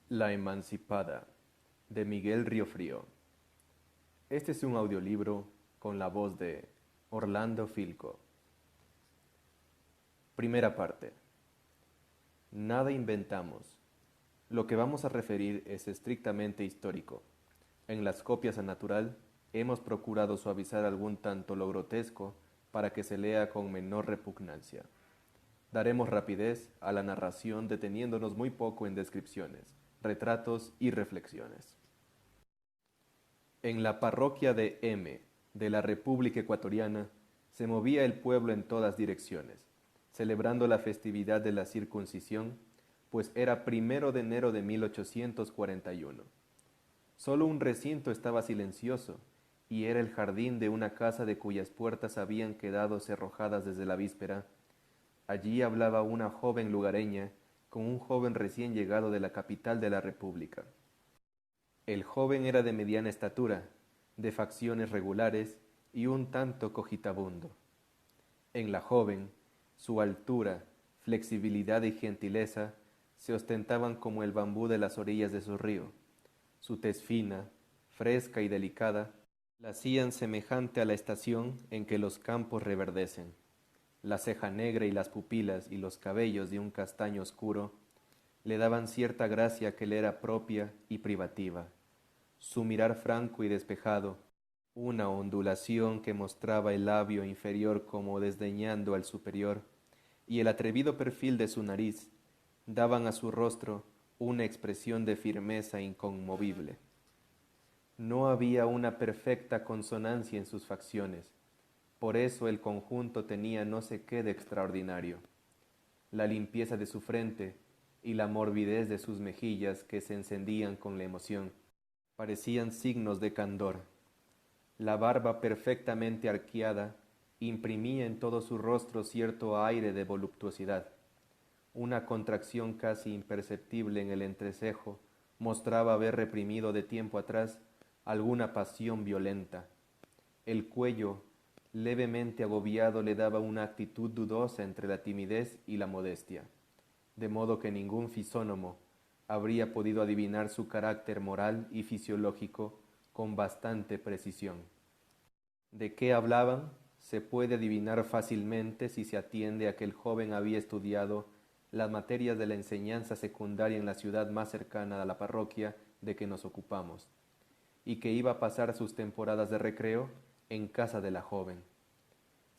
La Emancipada, de Miguel Riofrío. Este es un audiolibro con la voz de Orlando Filco. Primera parte. Nada inventamos. Lo que vamos a referir es estrictamente histórico. En las copias a natural hemos procurado suavizar algún tanto lo grotesco para que se lea con menor repugnancia. Daremos rapidez a la narración deteniéndonos muy poco en descripciones, retratos y reflexiones. En la parroquia de M, de la República Ecuatoriana, se movía el pueblo en todas direcciones, celebrando la festividad de la circuncisión, pues era 1 de enero de 1841. Solo un recinto estaba silencioso, y era el jardín de una casa de cuyas puertas habían quedado cerrojadas desde la víspera. Allí hablaba una joven lugareña con un joven recién llegado de la capital de la República. El joven era de mediana estatura, de facciones regulares y un tanto cogitabundo. En la joven, su altura, flexibilidad y gentileza se ostentaban como el bambú de las orillas de su río. Su tez fina, fresca y delicada, la hacían semejante a la estación en que los campos reverdecen. La ceja negra y las pupilas y los cabellos de un castaño oscuro le daban cierta gracia que le era propia y privativa. Su mirar franco y despejado, una ondulación que mostraba el labio inferior como desdeñando al superior, y el atrevido perfil de su nariz, daban a su rostro una expresión de firmeza inconmovible. No había una perfecta consonancia en sus facciones, por eso el conjunto tenía no sé qué de extraordinario. La limpieza de su frente y la morbidez de sus mejillas que se encendían con la emoción parecían signos de candor. La barba perfectamente arqueada imprimía en todo su rostro cierto aire de voluptuosidad. Una contracción casi imperceptible en el entrecejo mostraba haber reprimido de tiempo atrás alguna pasión violenta. El cuello, levemente agobiado, le daba una actitud dudosa entre la timidez y la modestia, de modo que ningún fisónomo habría podido adivinar su carácter moral y fisiológico con bastante precisión. ¿De qué hablaban? Se puede adivinar fácilmente si se atiende a que el joven había estudiado las materias de la enseñanza secundaria en la ciudad más cercana a la parroquia de que nos ocupamos, y que iba a pasar sus temporadas de recreo en casa de la joven.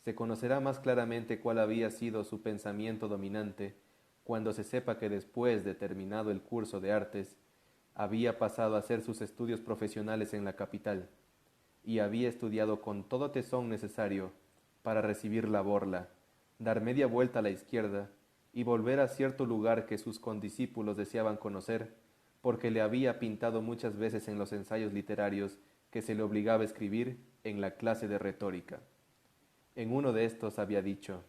Se conocerá más claramente cuál había sido su pensamiento dominante cuando se sepa que después de terminado el curso de artes, había pasado a hacer sus estudios profesionales en la capital, y había estudiado con todo tesón necesario para recibir la borla, dar media vuelta a la izquierda y volver a cierto lugar que sus condiscípulos deseaban conocer, porque le había pintado muchas veces en los ensayos literarios que se le obligaba a escribir en la clase de retórica. En uno de estos había dicho: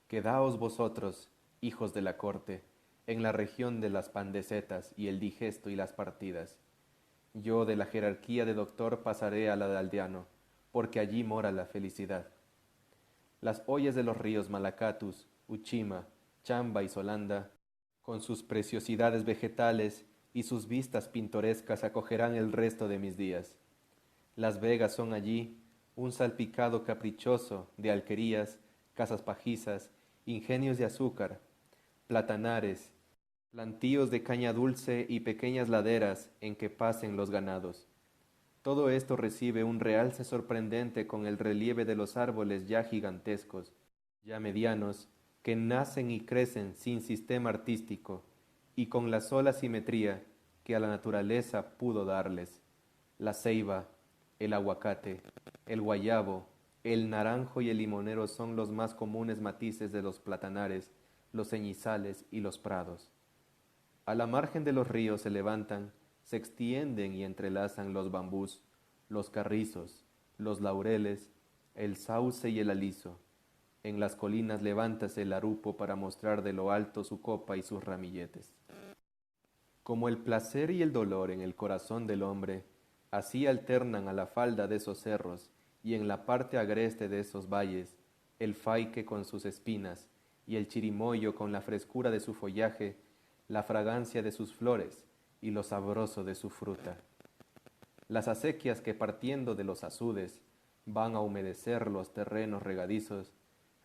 «Quedaos vosotros, hijos de la corte, en la región de las pandesetas y el digesto y las partidas. Yo de la jerarquía de doctor pasaré a la de aldeano, porque allí mora la felicidad». Las ollas de los ríos Malacatus, Uchima, Chamba y Solanda, con sus preciosidades vegetales y sus vistas pintorescas, acogerán el resto de mis días. Las vegas son allí un salpicado caprichoso de alquerías, casas pajizas, ingenios de azúcar, platanares, plantíos de caña dulce y pequeñas laderas en que pasen los ganados. Todo esto recibe un realce sorprendente con el relieve de los árboles ya gigantescos, ya medianos, que nacen y crecen sin sistema artístico y con la sola simetría que a la naturaleza pudo darles. La ceiba, el aguacate, el guayabo, el naranjo y el limonero son los más comunes matices de los platanares, los ceñizales y los prados. A la margen de los ríos se levantan, se extienden y entrelazan los bambús, los carrizos, los laureles, el sauce y el aliso. En las colinas levántase el arupo para mostrar de lo alto su copa y sus ramilletes. Como el placer y el dolor en el corazón del hombre, así alternan a la falda de esos cerros y en la parte agreste de esos valles, el faique con sus espinas y el chirimoyo con la frescura de su follaje, la fragancia de sus flores y lo sabroso de su fruta. Las acequias que partiendo de los azudes van a humedecer los terrenos regadizos,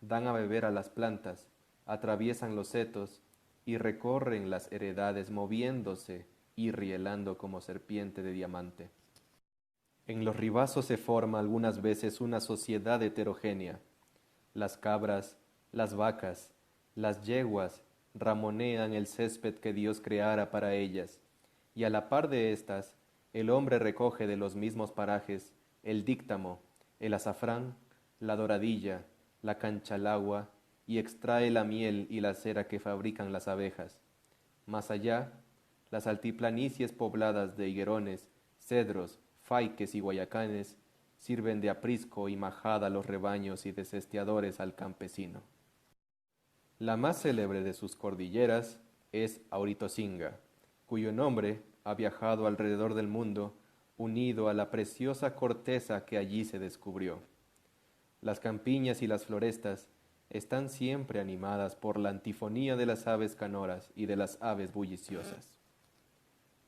dan a beber a las plantas, atraviesan los setos y recorren las heredades moviéndose y rielando como serpiente de diamante. En los ribazos se forma algunas veces una sociedad heterogénea. Las cabras, las vacas, las yeguas ramonean el césped que Dios creara para ellas, y a la par de éstas, el hombre recoge de los mismos parajes el díctamo, el azafrán, la doradilla, la canchalagua, y extrae la miel y la cera que fabrican las abejas. Más allá, las altiplanicies pobladas de higuerones, cedros, faiques y guayacanes sirven de aprisco y majada a los rebaños y desesteadores al campesino. La más célebre de sus cordilleras es Auritocinga, cuyo nombre ha viajado alrededor del mundo, unido a la preciosa corteza que allí se descubrió. Las campiñas y las florestas están siempre animadas por la antifonía de las aves canoras y de las aves bulliciosas.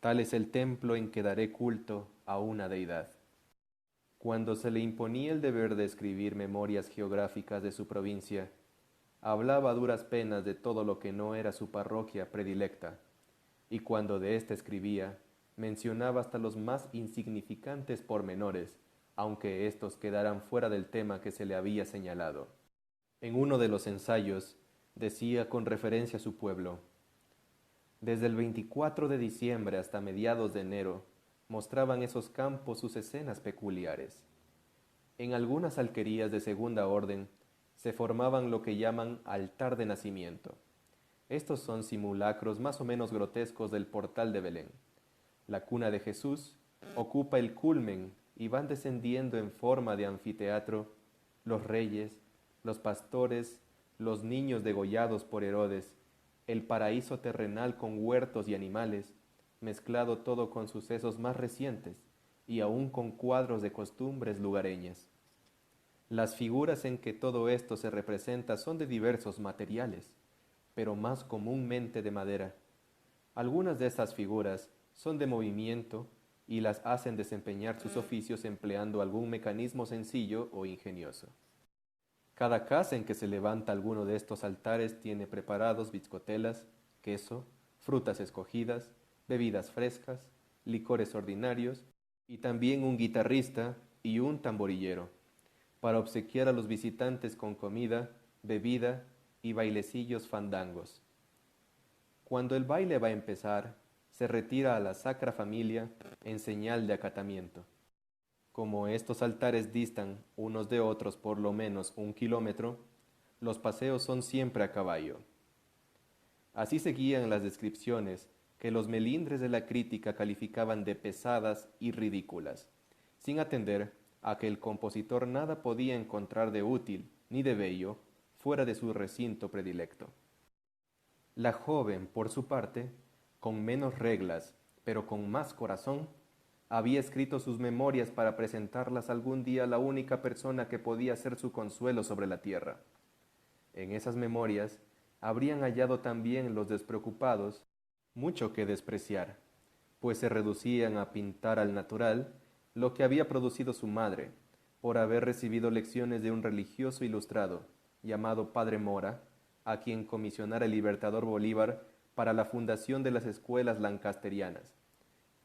Tal es el templo en que daré culto a una deidad. Cuando se le imponía el deber de escribir memorias geográficas de su provincia, hablaba a duras penas de todo lo que no era su parroquia predilecta, y cuando de ésta escribía, mencionaba hasta los más insignificantes pormenores, aunque éstos quedaran fuera del tema que se le había señalado. En uno de los ensayos, decía con referencia a su pueblo: desde el 24 de diciembre hasta mediados de enero, mostraban esos campos sus escenas peculiares. En algunas alquerías de segunda orden se formaban lo que llaman altar de nacimiento. Estos son simulacros más o menos grotescos del portal de Belén. La cuna de Jesús ocupa el culmen y van descendiendo en forma de anfiteatro los reyes, los pastores, los niños degollados por Herodes, el paraíso terrenal con huertos y animales, mezclado todo con sucesos más recientes y aún con cuadros de costumbres lugareñas. Las figuras en que todo esto se representa son de diversos materiales, pero más comúnmente de madera. Algunas de estas figuras son de movimiento y las hacen desempeñar sus oficios empleando algún mecanismo sencillo o ingenioso. Cada casa en que se levanta alguno de estos altares tiene preparados bizcotelas, queso, frutas escogidas, bebidas frescas, licores ordinarios y también un guitarrista y un tamborillero, para obsequiar a los visitantes con comida, bebida y bailecillos fandangos. Cuando el baile va a empezar, se retira a la Sacra Familia en señal de acatamiento. Como estos altares distan unos de otros por lo menos 1 kilómetro, los paseos son siempre a caballo. Así seguían las descripciones que los melindres de la crítica calificaban de pesadas y ridículas, sin atender a que el compositor nada podía encontrar de útil ni de bello fuera de su recinto predilecto. La joven, por su parte, con menos reglas, pero con más corazón, había escrito sus memorias para presentarlas algún día a la única persona que podía ser su consuelo sobre la tierra. En esas memorias habrían hallado también los despreocupados mucho que despreciar, pues se reducían a pintar al natural lo que había producido su madre, por haber recibido lecciones de un religioso ilustrado, llamado Padre Mora, a quien comisionara el libertador Bolívar para la fundación de las escuelas lancasterianas.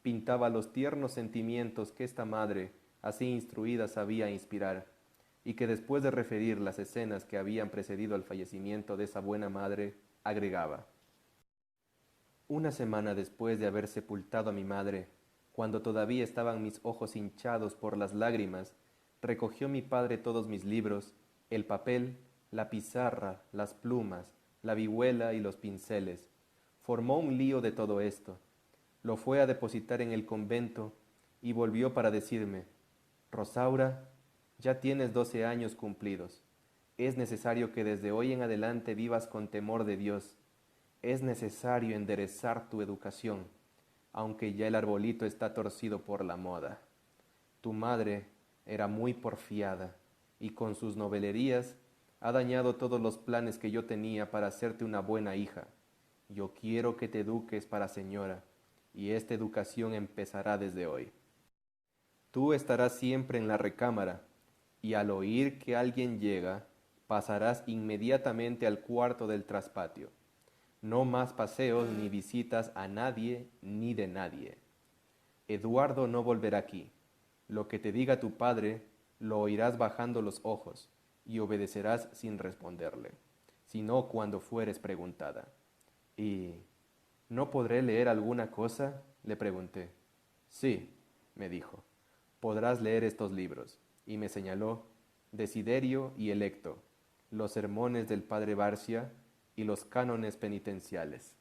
Pintaba los tiernos sentimientos que esta madre, así instruida, sabía inspirar, y que después de referir las escenas que habían precedido al fallecimiento de esa buena madre, agregaba: una semana después de haber sepultado a mi madre, cuando todavía estaban mis ojos hinchados por las lágrimas, recogió mi padre todos mis libros, el papel, la pizarra, las plumas, la vihuela y los pinceles. Formó un lío de todo esto. Lo fue a depositar en el convento y volvió para decirme: Rosaura, ya tienes 12 años cumplidos. Es necesario que desde hoy en adelante vivas con temor de Dios. Es necesario enderezar tu educación, aunque ya el arbolito está torcido por la moda. Tu madre era muy porfiada y con sus novelerías ha dañado todos los planes que yo tenía para hacerte una buena hija. Yo quiero que te eduques para señora y esta educación empezará desde hoy. Tú estarás siempre en la recámara, y al oír que alguien llega, pasarás inmediatamente al cuarto del traspatio. No más paseos ni visitas a nadie ni de nadie. Eduardo no volverá aquí. Lo que te diga tu padre, lo oirás bajando los ojos, y obedecerás sin responderle, sino cuando fueres preguntada. ¿Y no podré leer alguna cosa?, le pregunté. Sí, me dijo, podrás leer estos libros, y me señaló Desiderio y Electo, los sermones del padre Barcia y los cánones penitenciales.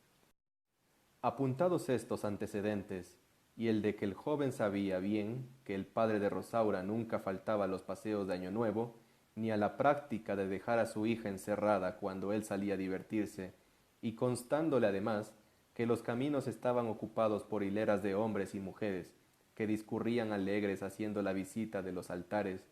Apuntados estos antecedentes, y el de que el joven sabía bien que el padre de Rosaura nunca faltaba a los paseos de Año Nuevo, ni a la práctica de dejar a su hija encerrada cuando él salía a divertirse, y constándole además que los caminos estaban ocupados por hileras de hombres y mujeres, que discurrían alegres haciendo la visita de los altares,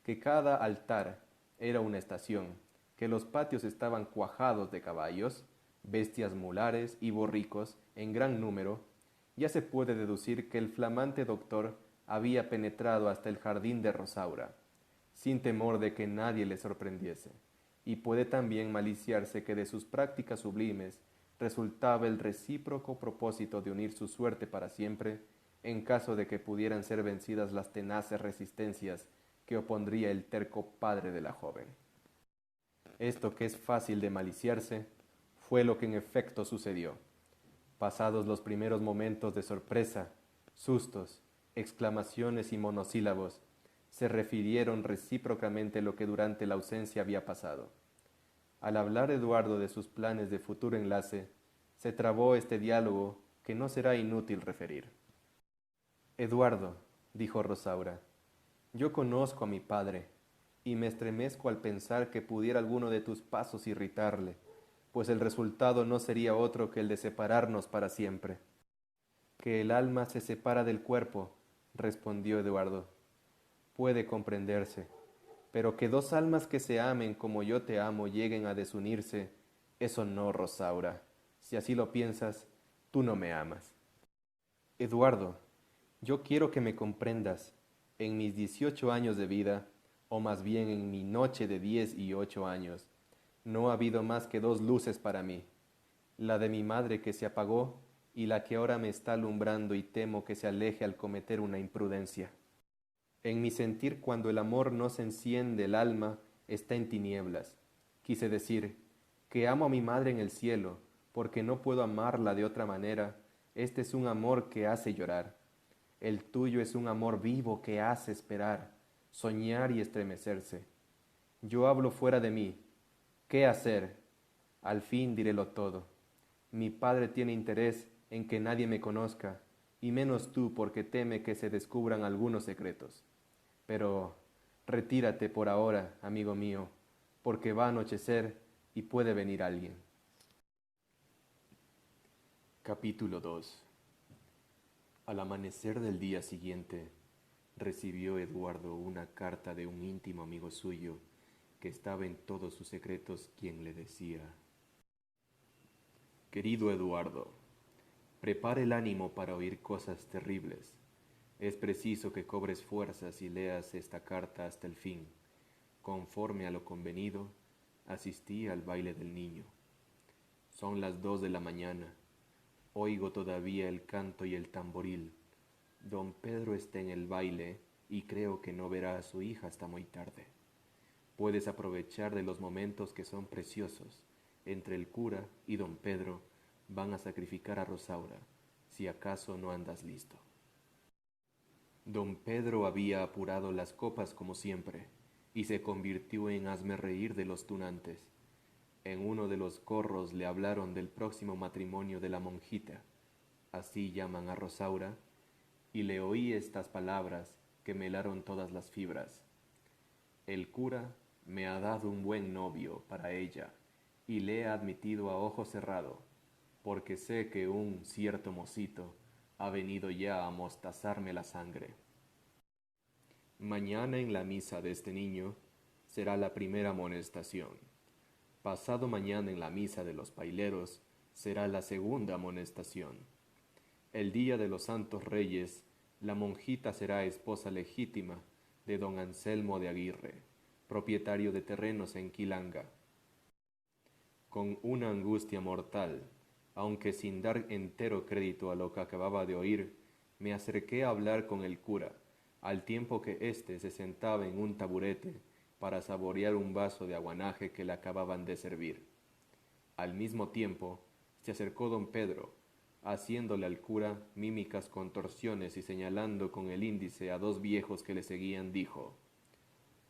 que cada altar era una estación, que los patios estaban cuajados de caballos, bestias mulares y borricos en gran número, ya se puede deducir que el flamante doctor había penetrado hasta el jardín de Rosaura, sin temor de que nadie le sorprendiese, y puede también maliciarse que de sus prácticas sublimes resultaba el recíproco propósito de unir su suerte para siempre, en caso de que pudieran ser vencidas las tenaces resistencias que opondría el terco padre de la joven. Esto, que es fácil de maliciarse, fue lo que en efecto sucedió. Pasados los primeros momentos de sorpresa, sustos, exclamaciones y monosílabos, se refirieron recíprocamente lo que durante la ausencia había pasado. Al hablar Eduardo de sus planes de futuro enlace, se trabó este diálogo que no será inútil referir. Eduardo, dijo Rosaura, yo conozco a mi padre, y me estremezco al pensar que pudiera alguno de tus pasos irritarle, pues el resultado no sería otro que el de separarnos para siempre. Que el alma se separa del cuerpo, respondió Eduardo, puede comprenderse, pero que dos almas que se amen como yo te amo lleguen a desunirse, eso no, Rosaura. Si así lo piensas, tú no me amas. Eduardo, yo quiero que me comprendas. En mis 18 años de vida, o más bien en mi noche de 18 años, no ha habido más que dos luces para mí, la de mi madre que se apagó y la que ahora me está alumbrando y temo que se aleje al cometer una imprudencia. En mi sentir, cuando el amor no se enciende el alma, está en tinieblas. Quise decir, que amo a mi madre en el cielo, porque no puedo amarla de otra manera. Este es un amor que hace llorar. El tuyo es un amor vivo que hace esperar, soñar y estremecerse. Yo hablo fuera de mí. ¿Qué hacer? Al fin dirélo todo. Mi padre tiene interés en que nadie me conozca, y menos tú porque teme que se descubran algunos secretos. Pero retírate por ahora, amigo mío, porque va a anochecer y puede venir alguien. Capítulo 2. Al amanecer del día siguiente, recibió Eduardo una carta de un íntimo amigo suyo, que estaba en todos sus secretos, quien le decía: Querido Eduardo, prepara el ánimo para oír cosas terribles. Es preciso que cobres fuerzas y leas esta carta hasta el fin. Conforme a lo convenido, asistí al baile del niño. Son las 2 de la mañana. Oigo todavía el canto y el tamboril. Don Pedro está en el baile y creo que no verá a su hija hasta muy tarde. Puedes aprovechar de los momentos que son preciosos. Entre el cura y don Pedro van a sacrificar a Rosaura, si acaso no andas listo. Don Pedro había apurado las copas como siempre, y se convirtió en hazmerreír de los tunantes. En uno de los corros le hablaron del próximo matrimonio de la monjita, así llaman a Rosaura, y le oí estas palabras que me helaron todas las fibras. El cura me ha dado un buen novio para ella, y le he admitido a ojo cerrado, porque sé que un cierto mocito ha venido ya a amostazarme la sangre. Mañana en la misa de este niño será la primera amonestación. Pasado mañana en la misa de los paileros será la segunda amonestación. El día de los Santos Reyes, la monjita será esposa legítima de don Anselmo de Aguirre, propietario de terrenos en Quilanga. Con una angustia mortal, aunque sin dar entero crédito a lo que acababa de oír, me acerqué a hablar con el cura, al tiempo que éste se sentaba en un taburete para saborear un vaso de aguanaje que le acababan de servir. Al mismo tiempo, se acercó don Pedro, haciéndole al cura mímicas contorsiones y señalando con el índice a dos viejos que le seguían, dijo: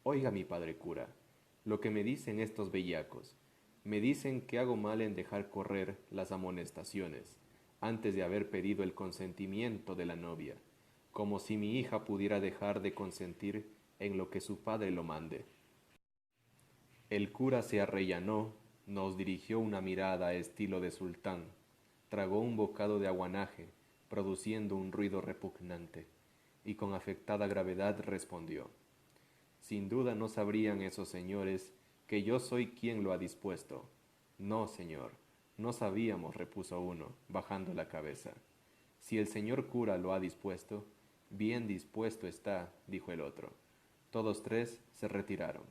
«Oiga, mi padre cura, lo que me dicen estos bellacos. Me dicen que hago mal en dejar correr las amonestaciones, antes de haber pedido el consentimiento de la novia, como si mi hija pudiera dejar de consentir en lo que su padre lo mande». El cura se arrellanó, nos dirigió una mirada estilo de sultán, tragó un bocado de aguanaje, produciendo un ruido repugnante, y con afectada gravedad respondió: «Sin duda no sabrían esos señores que yo soy quien lo ha dispuesto». «No, señor, no sabíamos», repuso uno, bajando la cabeza. «Si el señor cura lo ha dispuesto, bien dispuesto está», dijo el otro. Todos tres se retiraron.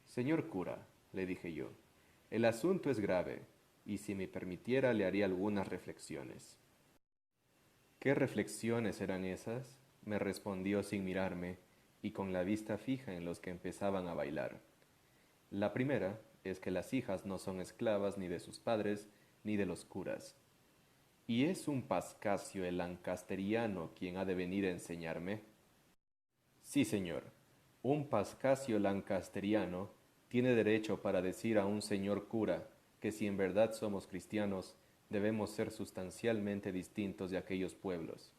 «Señor cura», le dije yo, «el asunto es grave, y si me permitiera le haría algunas reflexiones». «¿Qué reflexiones eran esas?», me respondió sin mirarme y con la vista fija en los que empezaban a bailar. «La primera es que las hijas no son esclavas ni de sus padres ni de los curas». «¿Y es un Pascasio el lancasteriano quien ha de venir a enseñarme?». «Sí, señor, un Pascasio lancasteriano tiene derecho para decir a un señor cura que si en verdad somos cristianos, debemos ser sustancialmente distintos de aquellos pueblos,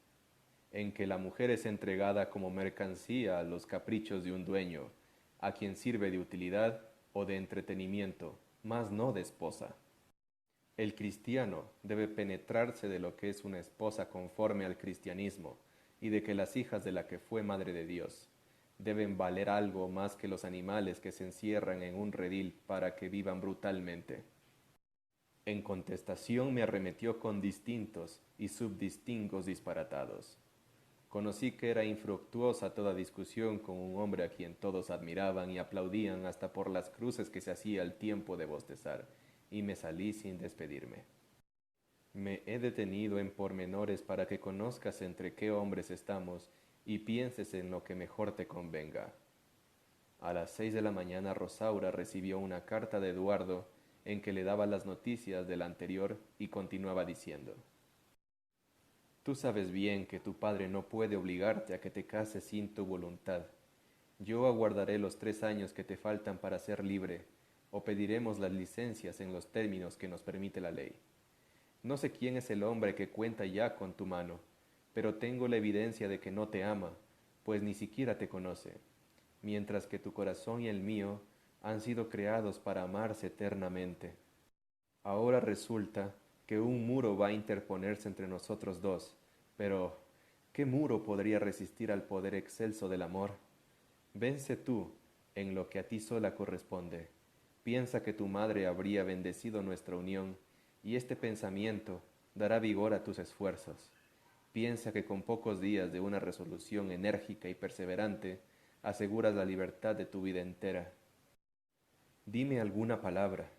en que la mujer es entregada como mercancía a los caprichos de un dueño, a quien sirve de utilidad o de entretenimiento, mas no de esposa. El cristiano debe penetrarse de lo que es una esposa conforme al cristianismo, y de que las hijas de la que fue madre de Dios deben valer algo más que los animales que se encierran en un redil para que vivan brutalmente». En contestación me arremetió con distintos y subdistingos disparatados. Conocí que era infructuosa toda discusión con un hombre a quien todos admiraban y aplaudían hasta por las cruces que se hacía al tiempo de bostezar, y me salí sin despedirme. Me he detenido en pormenores para que conozcas entre qué hombres estamos y pienses en lo que mejor te convenga. A las 6 de la mañana Rosaura recibió una carta de Eduardo en que le daba las noticias del anterior y continuaba diciendo: «Tú sabes bien que tu padre no puede obligarte a que te cases sin tu voluntad. Yo aguardaré los 3 años que te faltan para ser libre, o pediremos las licencias en los términos que nos permite la ley. No sé quién es el hombre que cuenta ya con tu mano, pero tengo la evidencia de que no te ama, pues ni siquiera te conoce, mientras que tu corazón y el mío han sido creados para amarse eternamente. Ahora resulta que un muro va a interponerse entre nosotros dos, pero ¿qué muro podría resistir al poder excelso del amor? Vence tú en lo que a ti sola corresponde. Piensa que tu madre habría bendecido nuestra unión, y este pensamiento dará vigor a tus esfuerzos. Piensa que con pocos días de una resolución enérgica y perseverante aseguras la libertad de tu vida entera. Dime alguna palabra,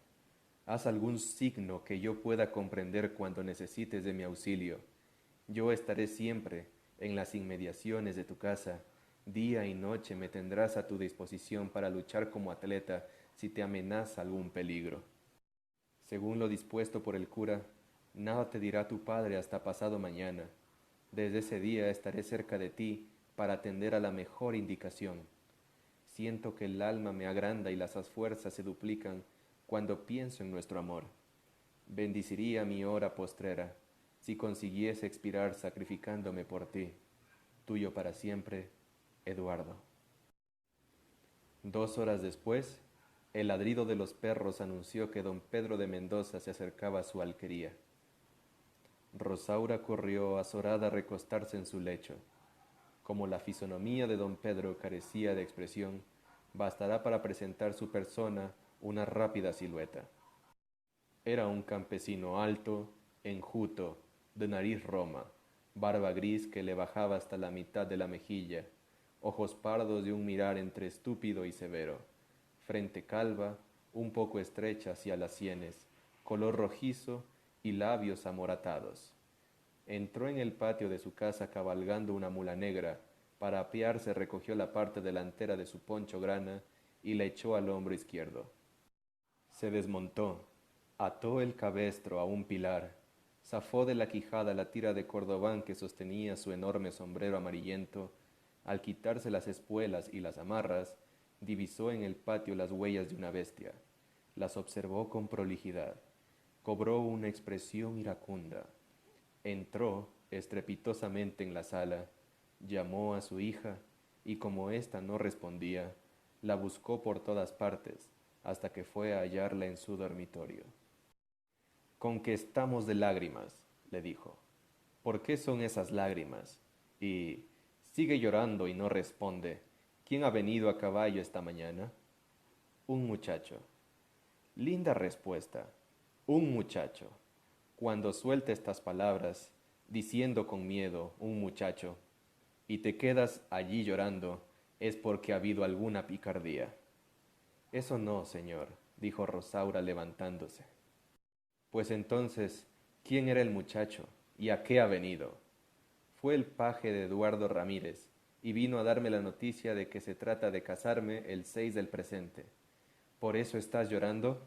haz algún signo que yo pueda comprender cuando necesites de mi auxilio. Yo estaré siempre en las inmediaciones de tu casa. Día y noche me tendrás a tu disposición para luchar como atleta si te amenaza algún peligro. Según lo dispuesto por el cura, nada te dirá tu padre hasta pasado mañana. Desde ese día estaré cerca de ti para atender a la mejor indicación. Siento que el alma me agranda y las fuerzas se duplican cuando pienso en nuestro amor. Bendiciría mi hora postrera si consiguiese expirar sacrificándome por ti. Tuyo para siempre, Eduardo. 2 horas después, el ladrido de los perros anunció que don Pedro de Mendoza se acercaba a su alquería. Rosaura corrió azorada a recostarse en su lecho. Como la fisonomía de don Pedro carecía de expresión, bastará para presentar su persona una rápida silueta. Era un campesino alto, enjuto, de nariz roma, barba gris que le bajaba hasta la mitad de la mejilla, ojos pardos de un mirar entre estúpido y severo, frente calva, un poco estrecha hacia las sienes, color rojizo y labios amoratados. Entró en el patio de su casa cabalgando una mula negra. Para apearse recogió la parte delantera de su poncho grana y la echó al hombro izquierdo. Se desmontó, ató el cabestro a un pilar, zafó de la quijada la tira de cordobán que sostenía su enorme sombrero amarillento. Al quitarse las espuelas y las amarras, divisó en el patio las huellas de una bestia. Las observó con prolijidad. Cobró una expresión iracunda. Entró estrepitosamente en la sala, llamó a su hija, y como ésta no respondía, la buscó por todas partes, hasta que fue a hallarla en su dormitorio. «Con que estamos de lágrimas», le dijo. «¿Por qué son esas lágrimas? Y sigue llorando y no responde. ¿Quién ha venido a caballo esta mañana?» «Un muchacho». «Linda respuesta. Un muchacho. Cuando suelta estas palabras, diciendo con miedo, un muchacho, y te quedas allí llorando, es porque ha habido alguna picardía». «Eso no, señor», dijo Rosaura levantándose. «Pues entonces, ¿quién era el muchacho? ¿Y a qué ha venido?» «Fue el paje de Eduardo Ramírez, y vino a darme la noticia de que se trata de casarme el 6 del presente». «¿Por eso estás llorando?»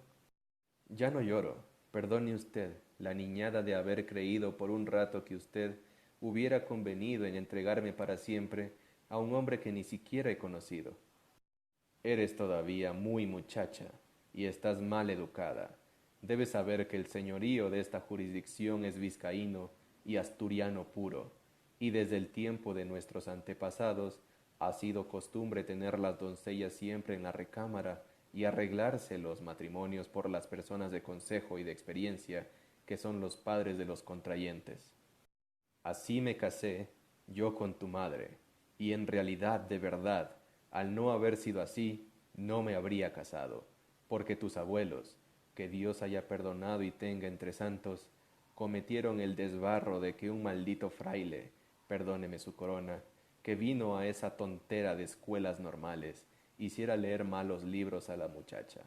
«Ya no lloro. Perdone usted la niñada de haber creído por un rato que usted hubiera convenido en entregarme para siempre a un hombre que ni siquiera he conocido. Eres todavía muy muchacha y estás mal educada. Debes saber que el señorío de esta jurisdicción es vizcaíno y asturiano puro, y desde el tiempo de nuestros antepasados ha sido costumbre tener las doncellas siempre en la recámara y arreglarse los matrimonios por las personas de consejo y de experiencia, que son los padres de los contrayentes. Así me casé yo con tu madre, y en realidad, de verdad, al no haber sido así, no me habría casado, porque tus abuelos, que Dios haya perdonado y tenga entre santos, cometieron el desbarro de que un maldito fraile, perdóneme su corona, que vino a esa tontera de escuelas normales, hiciera leer malos libros a la muchacha.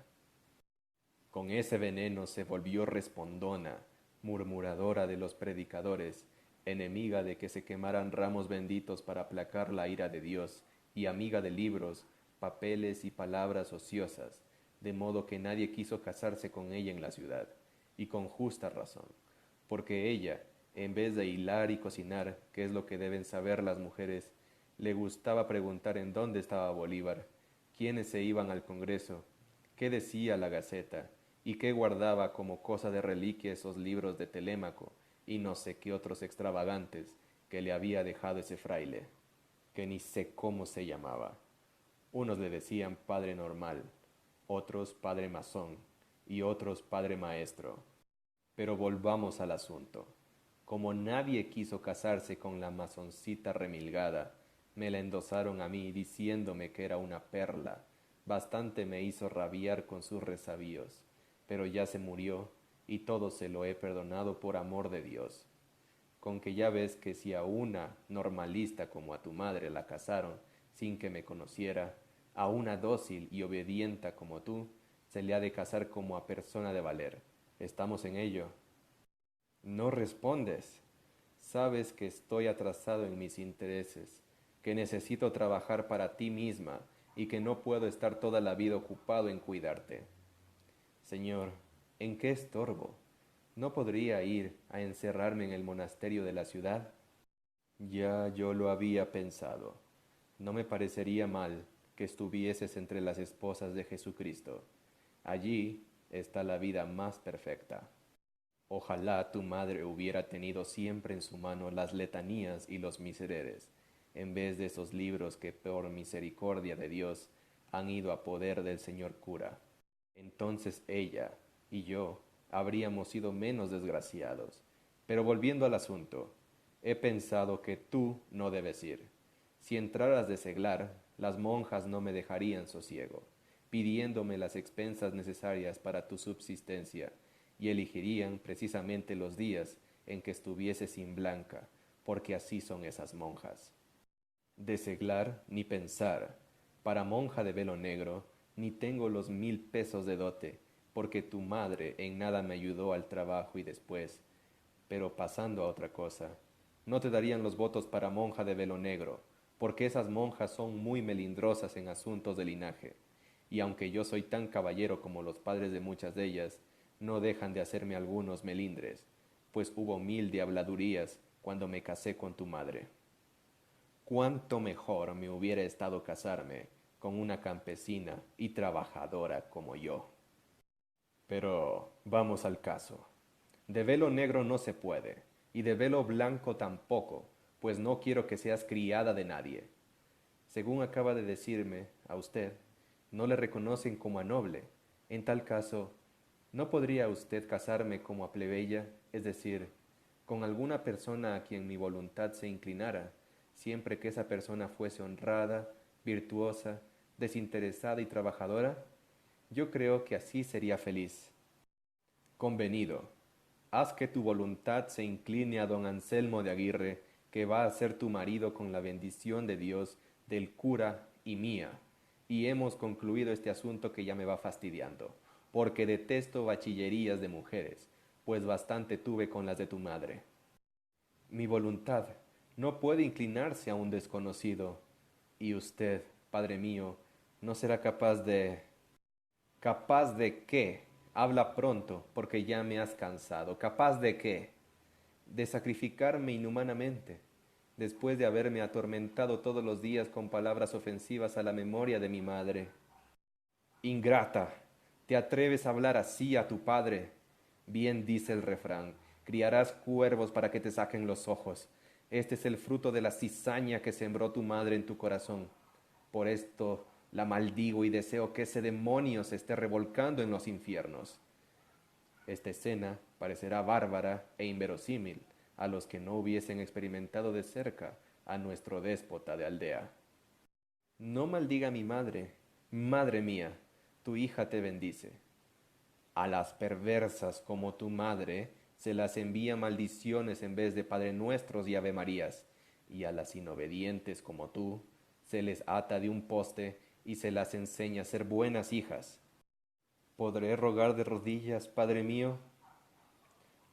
Con ese veneno se volvió respondona, murmuradora de los predicadores, enemiga de que se quemaran ramos benditos para aplacar la ira de Dios, y amiga de libros, papeles y palabras ociosas, de modo que nadie quiso casarse con ella en la ciudad, y con justa razón, porque ella, en vez de hilar y cocinar, que es lo que deben saber las mujeres, le gustaba preguntar en dónde estaba Bolívar, quiénes se iban al Congreso, qué decía la Gaceta, y qué guardaba como cosa de reliquia esos libros de Telémaco, y no sé qué otros extravagantes que le había dejado ese fraile, que ni sé cómo se llamaba. Unos le decían padre normal, otros padre masón, y otros padre maestro. Pero volvamos al asunto. Como nadie quiso casarse con la masoncita remilgada, me la endosaron a mí diciéndome que era una perla. Bastante me hizo rabiar con sus resabios, pero ya se murió y todo se lo he perdonado por amor de Dios. Con que ya ves que si a una normalista como a tu madre la casaron sin que me conociera, a una dócil y obedienta como tú, se le ha de casar como a persona de valer. ¿Estamos en ello? No respondes. Sabes que estoy atrasado en mis intereses, que necesito trabajar para ti misma y que no puedo estar toda la vida ocupado en cuidarte. Señor, ¿en qué estorbo? ¿No podría ir a encerrarme en el monasterio de la ciudad? Ya yo lo había pensado. No me parecería mal que estuvieses entre las esposas de Jesucristo. Allí está la vida más perfecta. Ojalá tu madre hubiera tenido siempre en su mano las letanías y los misereres, en vez de esos libros que por misericordia de Dios han ido a poder del señor cura. Entonces ella y yo habríamos sido menos desgraciados. Pero volviendo al asunto, he pensado que tú no debes ir. Si entraras de seglar, las monjas no me dejarían sosiego, pidiéndome las expensas necesarias para tu subsistencia, y elegirían precisamente los días en que estuviese sin blanca, porque así son esas monjas. De seglar ni pensar, para monja de velo negro, ni tengo los 1000 pesos de dote, porque tu madre en nada me ayudó al trabajo y después. Pero pasando a otra cosa, no te darían los votos para monja de velo negro, porque esas monjas son muy melindrosas en asuntos de linaje, y aunque yo soy tan caballero como los padres de muchas de ellas, no dejan de hacerme algunos melindres, pues hubo 1000 de habladurías cuando me casé con tu madre. Cuánto mejor me hubiera estado casarme con una campesina y trabajadora como yo. Pero vamos al caso. De velo negro no se puede, y de velo blanco tampoco, pues no quiero que seas criada de nadie. Según acaba de decirme a usted, no le reconocen como a noble. En tal caso, ¿no podría usted casarme como a plebeya, es decir, con alguna persona a quien mi voluntad se inclinara, siempre que esa persona fuese honrada, virtuosa, desinteresada y trabajadora? Yo creo que así sería feliz. Convenido. Haz que tu voluntad se incline a don Anselmo de Aguirre, que va a ser tu marido con la bendición de Dios, del cura y mía. Y hemos concluido este asunto que ya me va fastidiando, porque detesto bachillerías de mujeres, pues bastante tuve con las de tu madre. Mi voluntad no puede inclinarse a un desconocido, y usted, padre mío, no será capaz de... ¿Capaz de qué? Habla pronto, porque ya me has cansado. ¿Capaz de qué? De sacrificarme inhumanamente, después de haberme atormentado todos los días con palabras ofensivas a la memoria de mi madre. Ingrata, ¿te atreves a hablar así a tu padre? Bien dice el refrán, criarás cuervos para que te saquen los ojos. Este es el fruto de la cizaña que sembró tu madre en tu corazón. Por esto la maldigo y deseo que ese demonio se esté revolcando en los infiernos. Esta escena parecerá bárbara e inverosímil a los que no hubiesen experimentado de cerca a nuestro déspota de aldea. No maldiga a mi madre, madre mía, tu hija te bendice. A las perversas como tu madre se las envía maldiciones en vez de Padre Nuestros y Ave Marías, y a las inobedientes como tú se les ata de un poste y se las enseña a ser buenas hijas. ¿Podré rogar de rodillas, Padre mío?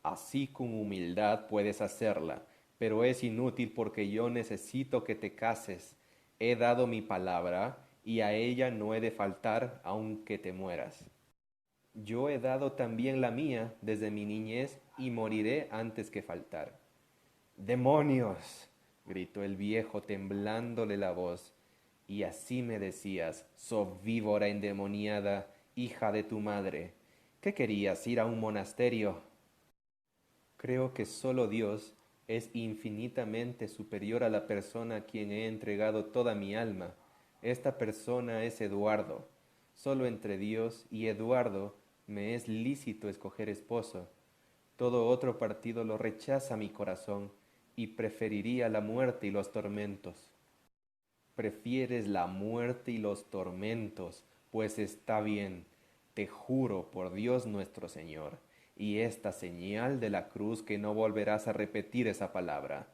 Así con humildad puedes hacerla, pero es inútil porque yo necesito que te cases. He dado mi palabra y a ella no he de faltar aunque te mueras. Yo he dado también la mía desde mi niñez y moriré antes que faltar. ¡Demonios! Gritó el viejo temblándole la voz. Y así me decías, so víbora endemoniada, hija de tu madre. ¿Qué querías, ir a un monasterio? Creo que solo Dios es infinitamente superior a la persona a quien he entregado toda mi alma. Esta persona es Eduardo. Solo entre Dios y Eduardo me es lícito escoger esposo. Todo otro partido lo rechaza mi corazón y preferiría la muerte y los tormentos. Prefieres la muerte y los tormentos, pues está bien, te juro por Dios nuestro Señor, y esta señal de la cruz que no volverás a repetir esa palabra.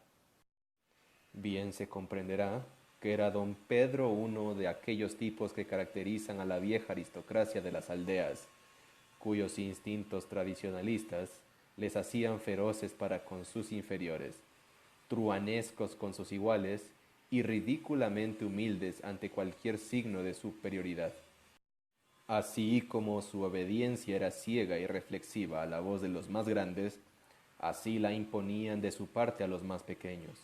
Bien se comprenderá que era don Pedro uno de aquellos tipos que caracterizan a la vieja aristocracia de las aldeas, cuyos instintos tradicionalistas les hacían feroces para con sus inferiores, truanescos con sus iguales y ridículamente humildes ante cualquier signo de superioridad. Así como su obediencia era ciega y reflexiva a la voz de los más grandes, así la imponían de su parte a los más pequeños.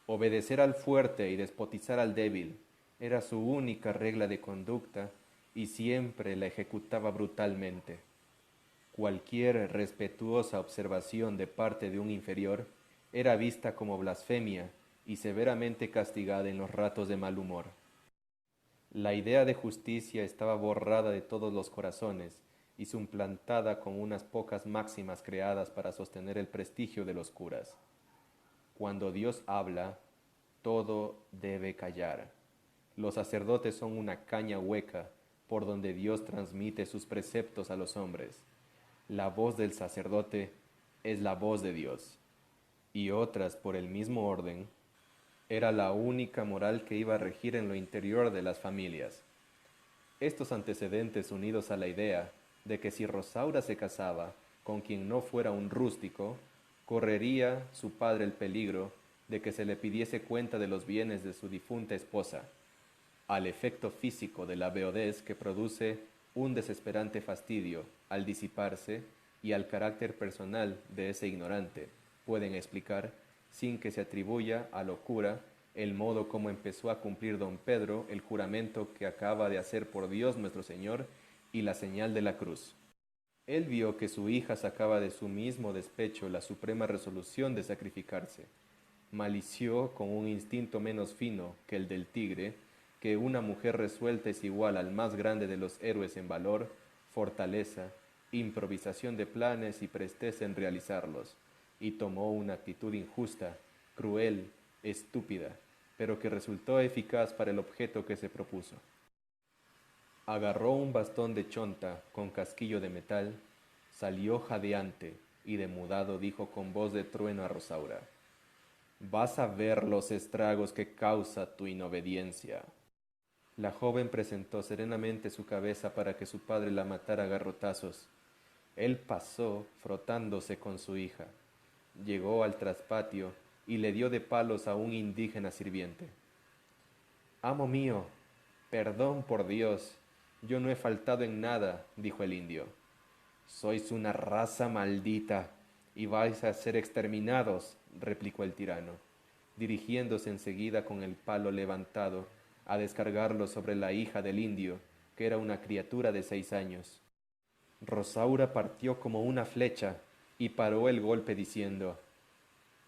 Obedecer al fuerte y despotizar al débil era su única regla de conducta y siempre la ejecutaba brutalmente. Cualquier respetuosa observación de parte de un inferior era vista como blasfemia y severamente castigada en los ratos de mal humor. La idea de justicia estaba borrada de todos los corazones y suplantada con unas pocas máximas creadas para sostener el prestigio de los curas. Cuando Dios habla, todo debe callar. Los sacerdotes son una caña hueca por donde Dios transmite sus preceptos a los hombres. La voz del sacerdote es la voz de Dios. y otras por el mismo orden, era la única moral que iba a regir en lo interior de las familias. Estos antecedentes, unidos a la idea de que si Rosaura se casaba con quien no fuera un rústico, correría su padre el peligro de que se le pidiese cuenta de los bienes de su difunta esposa, al efecto físico de la beodez que produce un desesperante fastidio al disiparse y al carácter personal de ese ignorante, pueden explicar, sin que se atribuya a locura, el modo como empezó a cumplir don Pedro el juramento que acaba de hacer por Dios nuestro Señor y la señal de la cruz. Él vio que su hija sacaba de su mismo despecho la suprema resolución de sacrificarse. Malició con un instinto menos fino que el del tigre, que una mujer resuelta es igual al más grande de los héroes en valor, fortaleza, improvisación de planes y presteza en realizarlos, y tomó una actitud injusta, cruel, estúpida, pero que resultó eficaz para el objeto que se propuso. Agarró un bastón de chonta con casquillo de metal, salió jadeante y demudado dijo con voz de trueno a Rosaura: «Vas a ver los estragos que causa tu inobediencia». La joven presentó serenamente su cabeza para que su padre la matara a garrotazos. Él pasó frotándose con su hija, llegó al traspatio y le dio de palos a un indígena sirviente. «Amo mío, perdón por Dios, yo no he faltado en nada», dijo el indio. «Sois una raza maldita y vais a ser exterminados», replicó el tirano, dirigiéndose enseguida con el palo levantado a descargarlo sobre la hija del indio, que era una criatura de 6 años. Rosaura partió como una flecha y paró el golpe diciendo: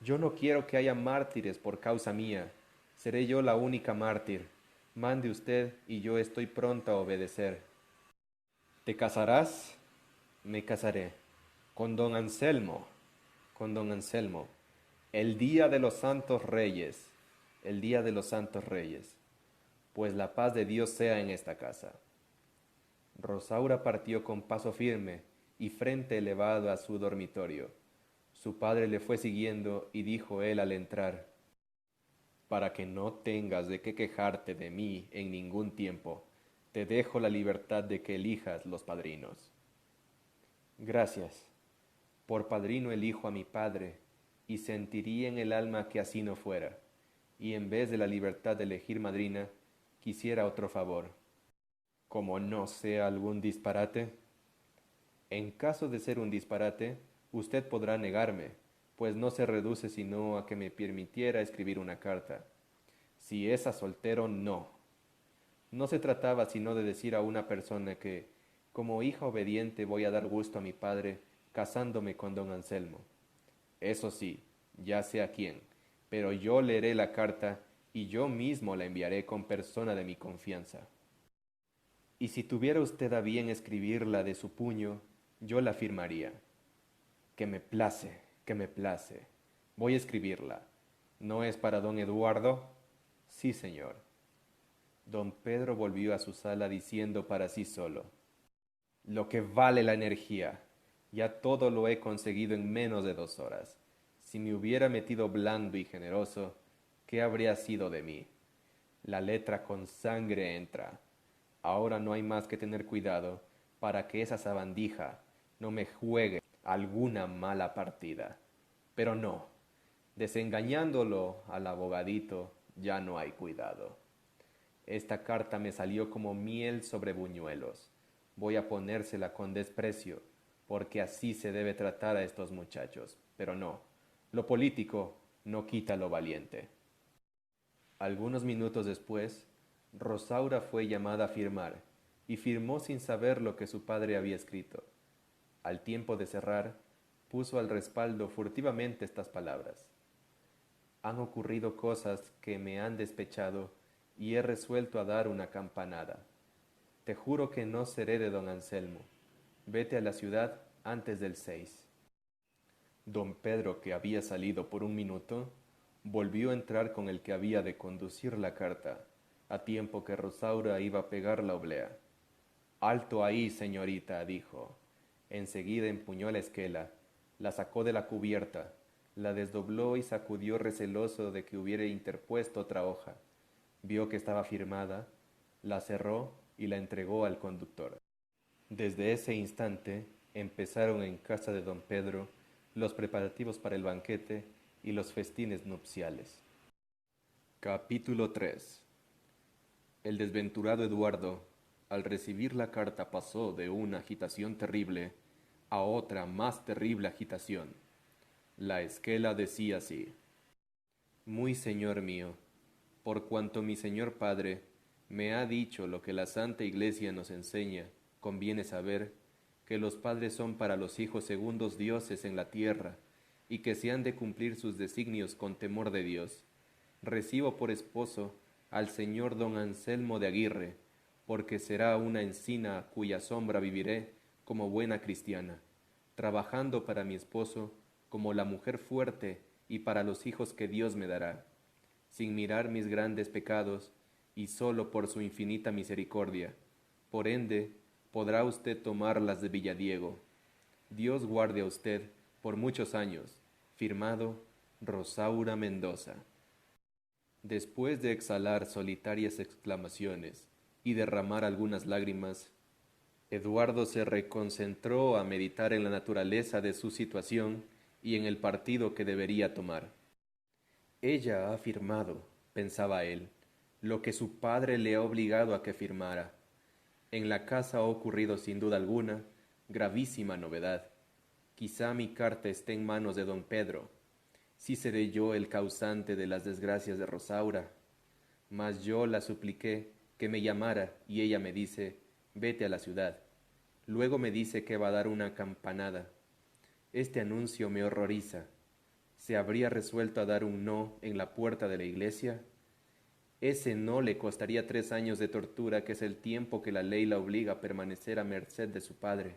«Yo no quiero que haya mártires por causa mía, seré yo la única mártir. Mande usted y yo estoy pronta a obedecer». «¿Te casarás?». «Me casaré». «¿Con don Anselmo?». «Con don Anselmo». «El día de los santos reyes». «El día de los santos reyes». «Pues la paz de Dios sea en esta casa». Rosaura partió con paso firme y frente elevado a su dormitorio. Su padre le fue siguiendo y dijo él al entrar: «Para que no tengas de qué quejarte de mí en ningún tiempo, te dejo la libertad de que elijas los padrinos». «Gracias. Por padrino elijo a mi padre, y sentiría en el alma que así no fuera, y en vez de la libertad de elegir madrina, quisiera otro favor». «¿Como no sea algún disparate?». «En caso de ser un disparate, usted podrá negarme, pues no se reduce sino a que me permitiera escribir una carta. Si es a soltero, no». No se trataba sino de decir a una persona que, como hija obediente, voy a dar gusto a mi padre casándome con don Anselmo. Eso sí, ya sé a quién, pero yo leeré la carta y yo mismo la enviaré con persona de mi confianza. Y si tuviera usted a bien escribirla de su puño, yo la firmaría. Que me place, que me place. Voy a escribirla. ¿No es para don Eduardo? Sí, señor. Don Pedro volvió a su sala diciendo para sí solo: «Lo que vale la energía. Ya todo lo he conseguido en menos de 2 horas. Si me hubiera metido blando y generoso, ¿qué habría sido de mí? La letra con sangre entra. Ahora no hay más que tener cuidado para que esa sabandija no me juegue alguna mala partida. Pero no, desengañándolo al abogadito ya no hay cuidado. Esta carta me salió como miel sobre buñuelos. Voy a ponérsela con desprecio, porque así se debe tratar a estos muchachos. Pero no, lo político no quita lo valiente». Algunos minutos después, Rosaura fue llamada a firmar, y firmó sin saber lo que su padre había escrito. Al tiempo de cerrar, puso al respaldo furtivamente estas palabras: «Han ocurrido cosas que me han despechado y he resuelto a dar una campanada. Te juro que no seré de don Anselmo. Vete a la ciudad antes del 6». Don Pedro, que había salido por un minuto, volvió a entrar con el que había de conducir la carta, a tiempo que Rosaura iba a pegar la oblea. «Alto ahí, señorita», dijo. Enseguida empuñó la esquela, la sacó de la cubierta, La desdobló y sacudió receloso de que hubiera interpuesto otra hoja. Vio que estaba firmada, la cerró y la entregó al conductor. Desde ese instante empezaron en casa de don Pedro los preparativos para el banquete y los festines nupciales. Capítulo 3. El desventurado Eduardo, al recibir la carta, pasó de una agitación terrible a otra más terrible agitación. La esquela decía así: Muy señor mío, por cuanto mi señor padre me ha dicho lo que la Santa Iglesia nos enseña, conviene saber que los padres son para los hijos segundos dioses en la tierra, y que se han de cumplir sus designios con temor de Dios. Recibo por esposo al señor don Anselmo de Aguirre, porque será una encina a cuya sombra viviré como buena cristiana, trabajando para mi esposo como la mujer fuerte y para los hijos que Dios me dará, sin mirar mis grandes pecados y solo por su infinita misericordia. Por ende, podrá usted tomar las de Villadiego. Dios guarde a usted por muchos años. Firmado Rosaura Mendoza. Después de exhalar solitarias exclamaciones y derramar algunas lágrimas, Eduardo se reconcentró a meditar en la naturaleza de su situación y en el partido que debería tomar. Ella ha firmado, pensaba él, lo que su padre le ha obligado a que firmara. En la casa ha ocurrido sin duda alguna gravísima novedad. Quizá mi carta esté en manos de don Pedro. Sí seré yo el causante de las desgracias de Rosaura. Mas yo la supliqué que me llamara y ella me dice, vete a la ciudad. Luego me dice que va a dar una campanada. Este anuncio me horroriza. ¿Se habría resuelto a dar un no en la puerta de la iglesia? Ese no le costaría 3 años de tortura, que es el tiempo que la ley la obliga a permanecer a merced de su padre.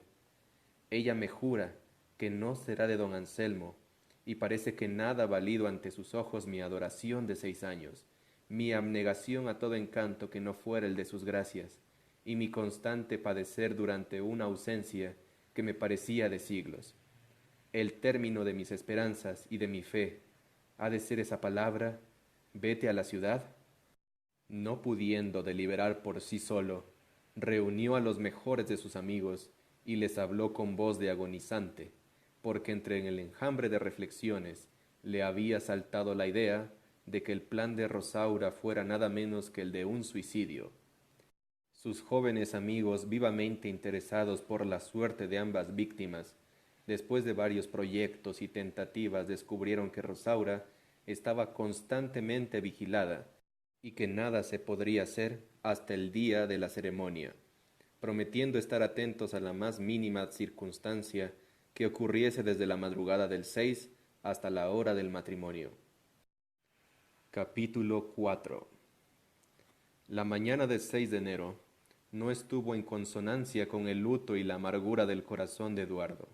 Ella me jura que no será de don Anselmo, y parece que nada ha valido ante sus ojos mi adoración de 6 años, mi abnegación a todo encanto que no fuera el de sus gracias, y mi constante padecer durante una ausencia que me parecía de siglos. El término de mis esperanzas y de mi fe ha de ser esa palabra, vete a la ciudad. No pudiendo deliberar por sí solo, reunió a los mejores de sus amigos y les habló con voz de agonizante, porque entre el enjambre de reflexiones le había saltado la idea de que el plan de Rosaura fuera nada menos que el de un suicidio. Sus jóvenes amigos, vivamente interesados por la suerte de ambas víctimas, después de varios proyectos y tentativas, descubrieron que Rosaura estaba constantemente vigilada y que nada se podría hacer hasta el día de la ceremonia, prometiendo estar atentos a la más mínima circunstancia que ocurriese desde la madrugada del 6 hasta la hora del matrimonio. Capítulo 4. La mañana del 6 de enero no estuvo en consonancia con el luto y la amargura del corazón de Eduardo.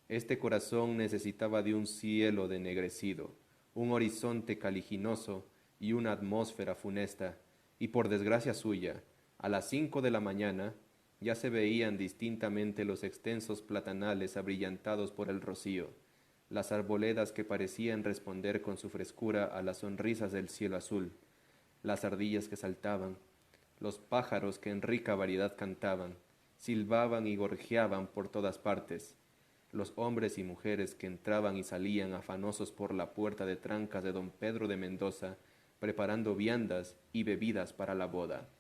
Este corazón necesitaba de un cielo denegrecido, un horizonte caliginoso y una atmósfera funesta, y por desgracia suya, a las 5 de la mañana ya se veían distintamente los extensos platanales abrillantados por el rocío, las arboledas que parecían responder con su frescura a las sonrisas del cielo azul, las ardillas que saltaban, los pájaros que en rica variedad cantaban, silbaban y gorjeaban por todas partes, los hombres y mujeres que entraban y salían afanosos por la puerta de trancas de don Pedro de Mendoza, preparando viandas y bebidas para la boda.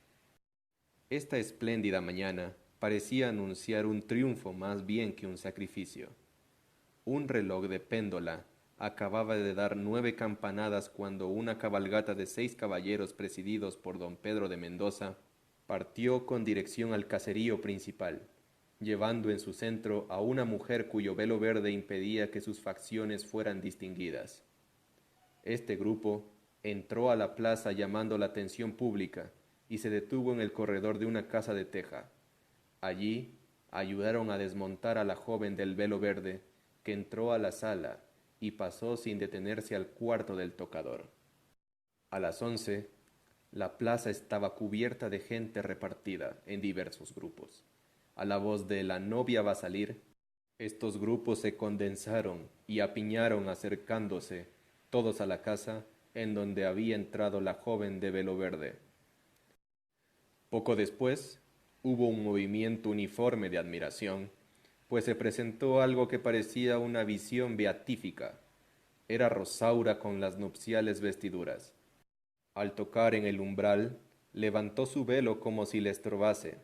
Esta espléndida mañana parecía anunciar un triunfo más bien que un sacrificio. Un reloj de péndola acababa de dar 9 campanadas cuando una cabalgata de 6 caballeros presididos por don Pedro de Mendoza partió con dirección al caserío principal, llevando en su centro a una mujer cuyo velo verde impedía que sus facciones fueran distinguidas. Este grupo entró a la plaza llamando la atención pública y se detuvo en el corredor de una casa de teja. Allí ayudaron a desmontar a la joven del velo verde, que entró a la sala y pasó sin detenerse al cuarto del tocador. A las 11, la plaza estaba cubierta de gente repartida en diversos grupos. A la voz de "la novia va a salir", Estos grupos se condensaron y apiñaron acercándose todos a la casa en donde había entrado la joven de velo verde. Poco después hubo un movimiento uniforme de admiración, pues se presentó algo que parecía una visión beatífica. Era Rosaura con las nupciales vestiduras. Al tocar en el umbral, levantó su velo como si le estorbase,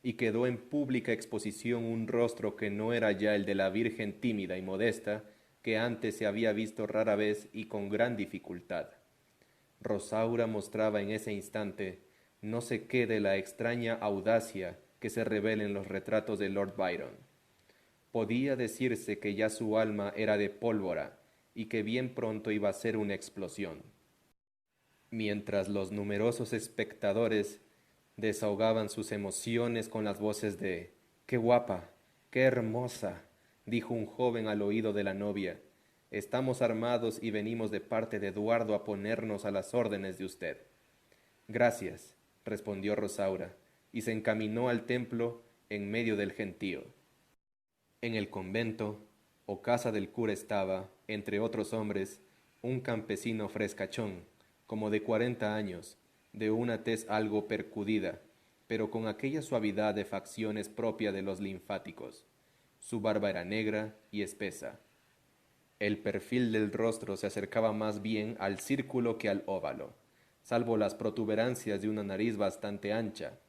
y quedó en pública exposición un rostro que no era ya el de la Virgen tímida y modesta que antes se había visto rara vez y con gran dificultad. Rosaura mostraba en ese instante no sé qué de la extraña audacia que se revela en los retratos de Lord Byron. Podía decirse que ya su alma era de pólvora y que bien pronto iba a ser una explosión. Mientras los numerosos espectadores desahogaban sus emociones con las voces de «¡Qué guapa! ¡Qué hermosa!», dijo un joven al oído de la novia. «Estamos armados y venimos de parte de Eduardo a ponernos a las órdenes de usted». «Gracias», respondió Rosaura, y se encaminó al templo en medio del gentío. En el convento, o casa del cura estaba, entre otros hombres, un campesino frescachón, como de 40 años, de una tez algo percudida, pero con aquella suavidad de facciones propia de los linfáticos. Su barba era negra y espesa. El perfil del rostro se acercaba más bien al círculo que al óvalo, salvo las protuberancias de una nariz bastante ancha,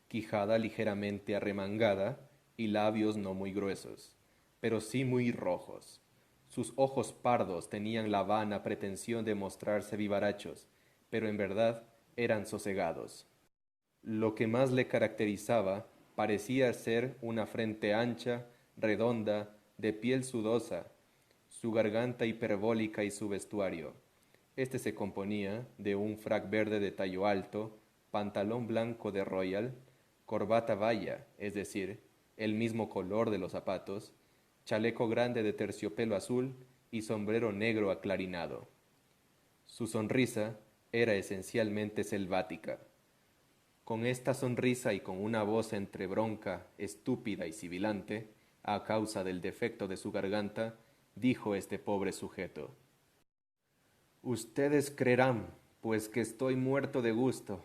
quijada ligeramente arremangada y labios no muy gruesos, pero sí muy rojos. Sus ojos pardos tenían la vana pretensión de mostrarse vivarachos, pero en verdad eran sosegados. Lo que más le caracterizaba parecía ser una frente ancha, redonda, de piel sudosa, su garganta hiperbólica y su vestuario. Este se componía de un frac verde de tallo alto, pantalón blanco de royal, corbata baya, es decir, el mismo color de los zapatos, chaleco grande de terciopelo azul y sombrero negro aclarinado. Su sonrisa era esencialmente selvática. Con esta sonrisa y con una voz entre bronca, estúpida y sibilante, a causa del defecto de su garganta, dijo este pobre sujeto: «Ustedes creerán, pues, que estoy muerto de gusto.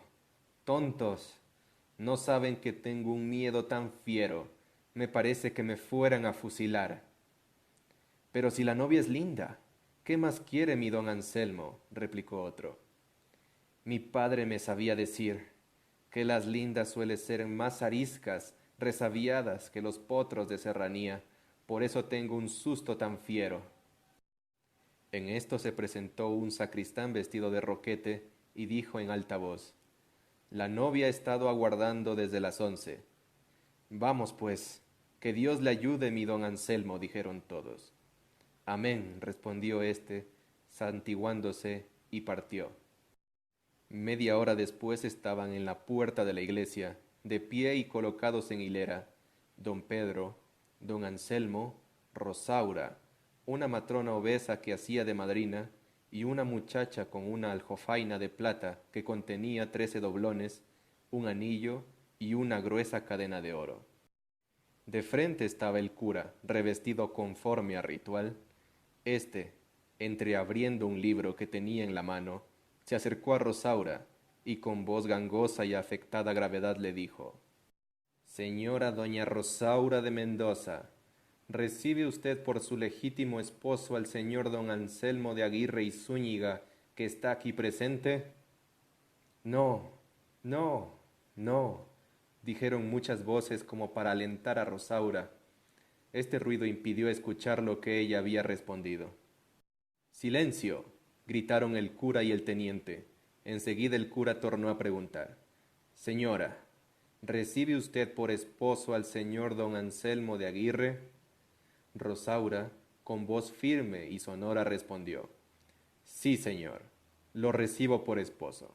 Tontos, no saben que tengo un miedo tan fiero. Me parece que me fueran a fusilar». «Pero si la novia es linda, ¿qué más quiere mi don Anselmo?», replicó otro. «Mi padre me sabía decir que las lindas suelen ser más ariscas, resabiadas que los potros de serranía, por eso tengo un susto tan fiero». En esto se presentó un sacristán vestido de roquete y dijo en alta voz: «La novia ha estado aguardando desde las 11. «Vamos, pues, que Dios le ayude, mi don Anselmo», dijeron todos. «Amén», respondió éste, santiguándose, y partió. Media hora después estaban en la puerta de la iglesia, de pie y colocados en hilera, don Pedro, don Anselmo, Rosaura, una matrona obesa que hacía de madrina, y una muchacha con una aljofaina de plata que contenía 13 doblones, un anillo y una gruesa cadena de oro. De frente estaba el cura, revestido conforme a ritual. Este, entreabriendo un libro que tenía en la mano, se acercó a Rosaura y con voz gangosa y afectada gravedad le dijo: «Señora doña Rosaura de Mendoza, ¿recibe usted por su legítimo esposo al señor don Anselmo de Aguirre y Zúñiga, que está aquí presente?» «No, no, no», dijeron muchas voces como para alentar a Rosaura. Este ruido impidió escuchar lo que ella había respondido. «¡Silencio!», gritaron el cura y el teniente. Enseguida el cura tornó a preguntar: «Señora, ¿recibe usted por esposo al señor don Anselmo de Aguirre?». Rosaura, con voz firme y sonora, respondió: «Sí, señor, lo recibo por esposo».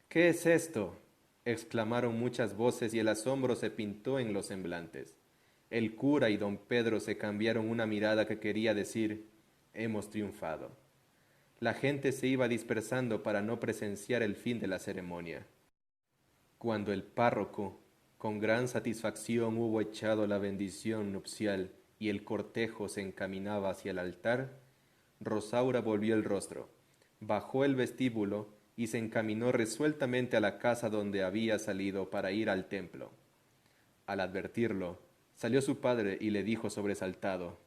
«¿Qué es esto?», exclamaron muchas voces y el asombro se pintó en los semblantes. El cura y don Pedro se cambiaron una mirada que quería decir: «Hemos triunfado». La gente se iba dispersando para no presenciar el fin de la ceremonia. Cuando el párroco, con gran satisfacción, hubo echado la bendición nupcial y el cortejo se encaminaba hacia el altar, Rosaura volvió el rostro, bajó el vestíbulo y se encaminó resueltamente a la casa donde había salido para ir al templo. Al advertirlo, salió su padre y le dijo sobresaltado: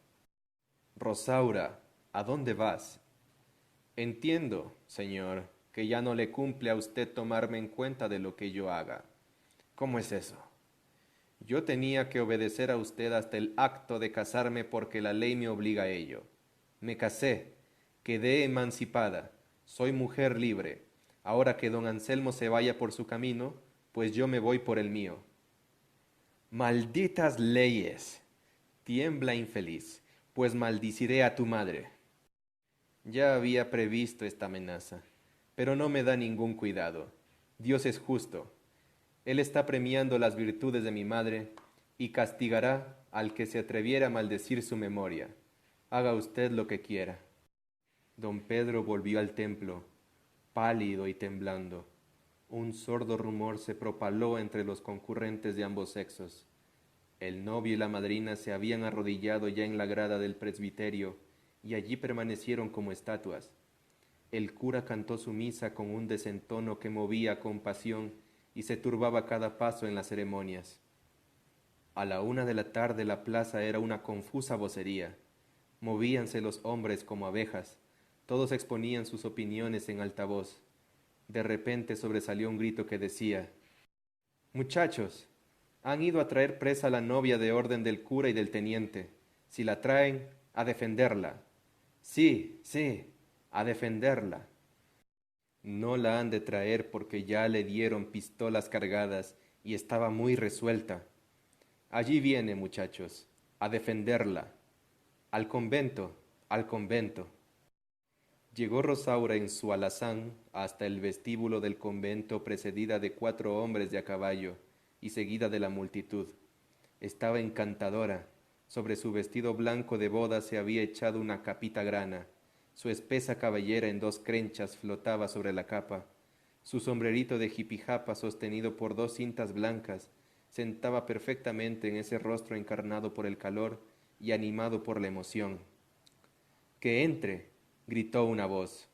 «Rosaura, ¿a dónde vas?». «Entiendo, señor, que ya no le cumple a usted tomarme en cuenta de lo que yo haga». «¿Cómo es eso?». «Yo tenía que obedecer a usted hasta el acto de casarme porque la ley me obliga a ello. Me casé, quedé emancipada, soy mujer libre. Ahora que don Anselmo se vaya por su camino, pues yo me voy por el mío». «Malditas leyes». «Tiembla, infeliz, pues maldiciré a tu madre». Ya había previsto esta amenaza, pero no me da ningún cuidado. Dios es justo. Él está premiando las virtudes de mi madre y castigará al que se atreviera a maldecir su memoria. Haga usted lo que quiera. Don Pedro volvió al templo, pálido y temblando. Un sordo rumor se propaló entre los concurrentes de ambos sexos. El novio y la madrina se habían arrodillado ya en la grada del presbiterio y allí permanecieron como estatuas. El cura cantó su misa con un desentono que movía con pasión y se turbaba cada paso en las ceremonias. A la 1 de la tarde la plaza era una confusa vocería. Movíanse los hombres como abejas. Todos exponían sus opiniones en alta voz. De repente sobresalió un grito que decía: «Muchachos, han ido a traer presa a la novia de orden del cura y del teniente. Si la traen, a defenderla». «Sí, sí, a defenderla». «No la han de traer porque ya le dieron pistolas cargadas y estaba muy resuelta. Allí viene, muchachos, a defenderla. Al convento, al convento». Llegó Rosaura en su alazán hasta el vestíbulo del convento, precedida de 4 hombres de a caballo y seguida de la multitud. Estaba encantadora. Sobre su vestido blanco de boda se había echado una capita grana. Su espesa cabellera en 2 crenchas flotaba sobre la capa. Su sombrerito de jipijapa, sostenido por 2 cintas blancas, sentaba perfectamente en ese rostro encarnado por el calor y animado por la emoción. «Que entre», gritó una voz.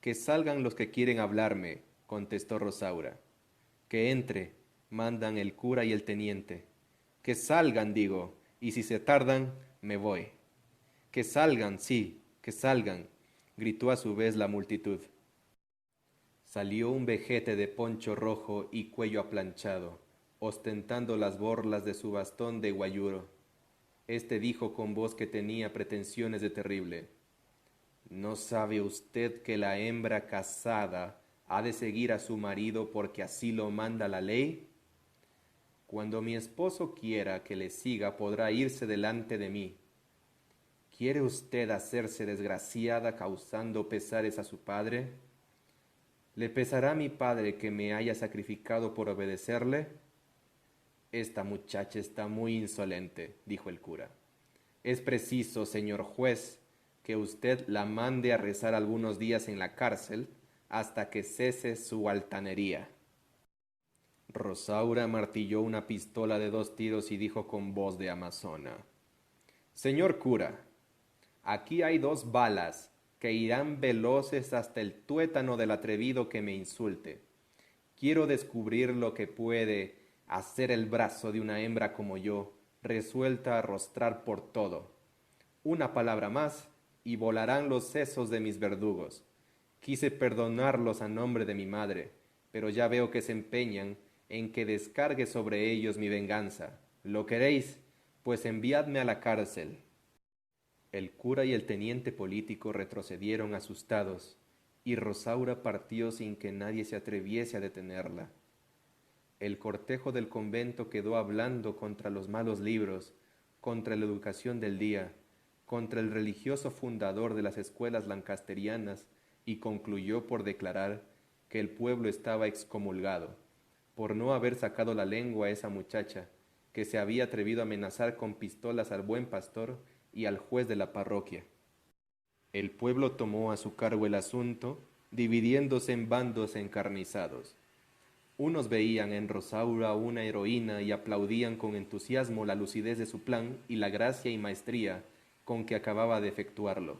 «Que salgan los que quieren hablarme», contestó Rosaura. «Que entre», mandan el cura y el teniente. «Que salgan, digo, y si se tardan, me voy». «Que salgan, sí, que salgan», gritó a su vez la multitud. Salió un vejete de poncho rojo y cuello aplanchado, ostentando las borlas de su bastón de guayuro. Este dijo con voz que tenía pretensiones de terrible: «¿No sabe usted que la hembra casada ha de seguir a su marido porque así lo manda la ley? Cuando mi esposo quiera que le siga, podrá irse delante de mí. ¿Quiere usted hacerse desgraciada causando pesares a su padre? ¿Le pesará a mi padre que me haya sacrificado por obedecerle?». «Esta muchacha está muy insolente», dijo el cura. «Es preciso, señor juez, que usted la mande a rezar algunos días en la cárcel hasta que cese su altanería». Rosaura martilló una pistola de 2 tiros y dijo con voz de amazona: «Señor cura, aquí hay 2 balas que irán veloces hasta el tuétano del atrevido que me insulte. Quiero descubrir lo que puede hacer el brazo de una hembra como yo, resuelta a rostrar por todo. Una palabra más y volarán los sesos de mis verdugos. Quise perdonarlos a nombre de mi madre, pero ya veo que se empeñan en que descargue sobre ellos mi venganza. ¿Lo queréis? Pues enviadme a la cárcel». El cura y el teniente político retrocedieron asustados, y Rosaura partió sin que nadie se atreviese a detenerla. El cortejo del convento quedó hablando contra los malos libros, contra la educación del día, contra el religioso fundador de las escuelas lancasterianas, y concluyó por declarar que el pueblo estaba excomulgado, por no haber sacado la lengua a esa muchacha, que se había atrevido a amenazar con pistolas al buen pastor y al juez de la parroquia. El pueblo tomó a su cargo el asunto, dividiéndose en bandos encarnizados. Unos veían en Rosaura una heroína y aplaudían con entusiasmo la lucidez de su plan y la gracia y maestría con que acababa de efectuarlo.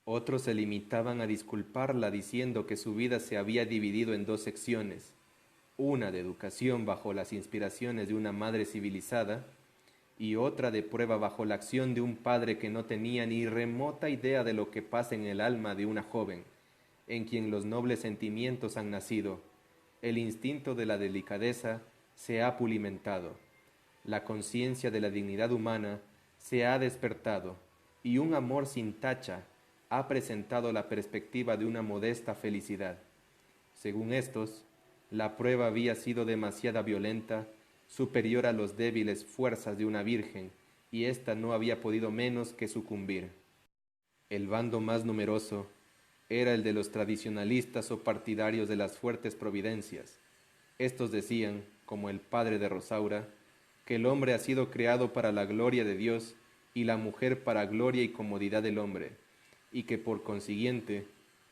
Otros se limitaban a disculparla diciendo que su vida se había dividido en dos secciones, una de educación bajo las inspiraciones de una madre civilizada y otra de prueba bajo la acción de un padre que no tenía ni remota idea de lo que pasa en el alma de una joven, en quien los nobles sentimientos han nacido, el instinto de la delicadeza se ha pulimentado, la conciencia de la dignidad humana se ha despertado y un amor sin tacha ha presentado la perspectiva de una modesta felicidad. Según estos, la prueba había sido demasiado violenta, superior a las débiles fuerzas de una virgen, y ésta no había podido menos que sucumbir. El bando más numeroso era el de los tradicionalistas o partidarios de las fuertes providencias. Estos decían, como el padre de Rosaura, que el hombre ha sido creado para la gloria de Dios y la mujer para gloria y comodidad del hombre, y que por consiguiente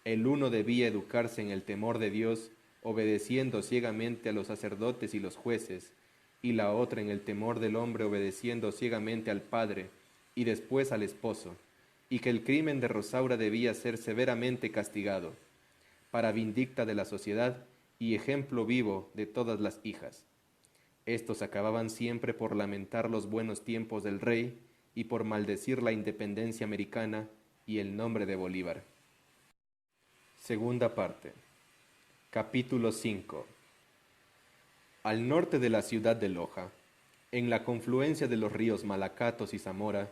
el uno debía educarse en el temor de Dios, obedeciendo ciegamente a los sacerdotes y los jueces, y la otra en el temor del hombre, obedeciendo ciegamente al padre y después al esposo, y que el crimen de Rosaura debía ser severamente castigado, para vindicta de la sociedad y ejemplo vivo de todas las hijas. Estos acababan siempre por lamentar los buenos tiempos del rey y por maldecir la independencia americana y el nombre de Bolívar. Segunda parte. Capítulo 5. Al norte de la ciudad de Loja, en la confluencia de los ríos Malacatos y Zamora,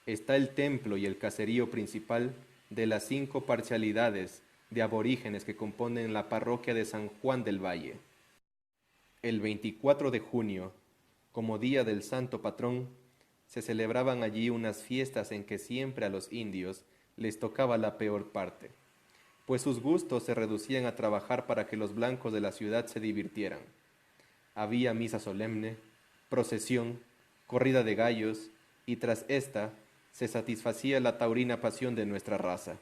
está el templo y el caserío principal de las 5 parcialidades de aborígenes que componen la parroquia de San Juan del Valle. El 24 de junio, como día del santo patrón, se celebraban allí unas fiestas en que siempre a los indios les tocaba la peor parte, pues sus gustos se reducían a trabajar para que los blancos de la ciudad se divirtieran. Había misa solemne, procesión, corrida de gallos, y tras esta se satisfacía la taurina pasión de nuestra raza.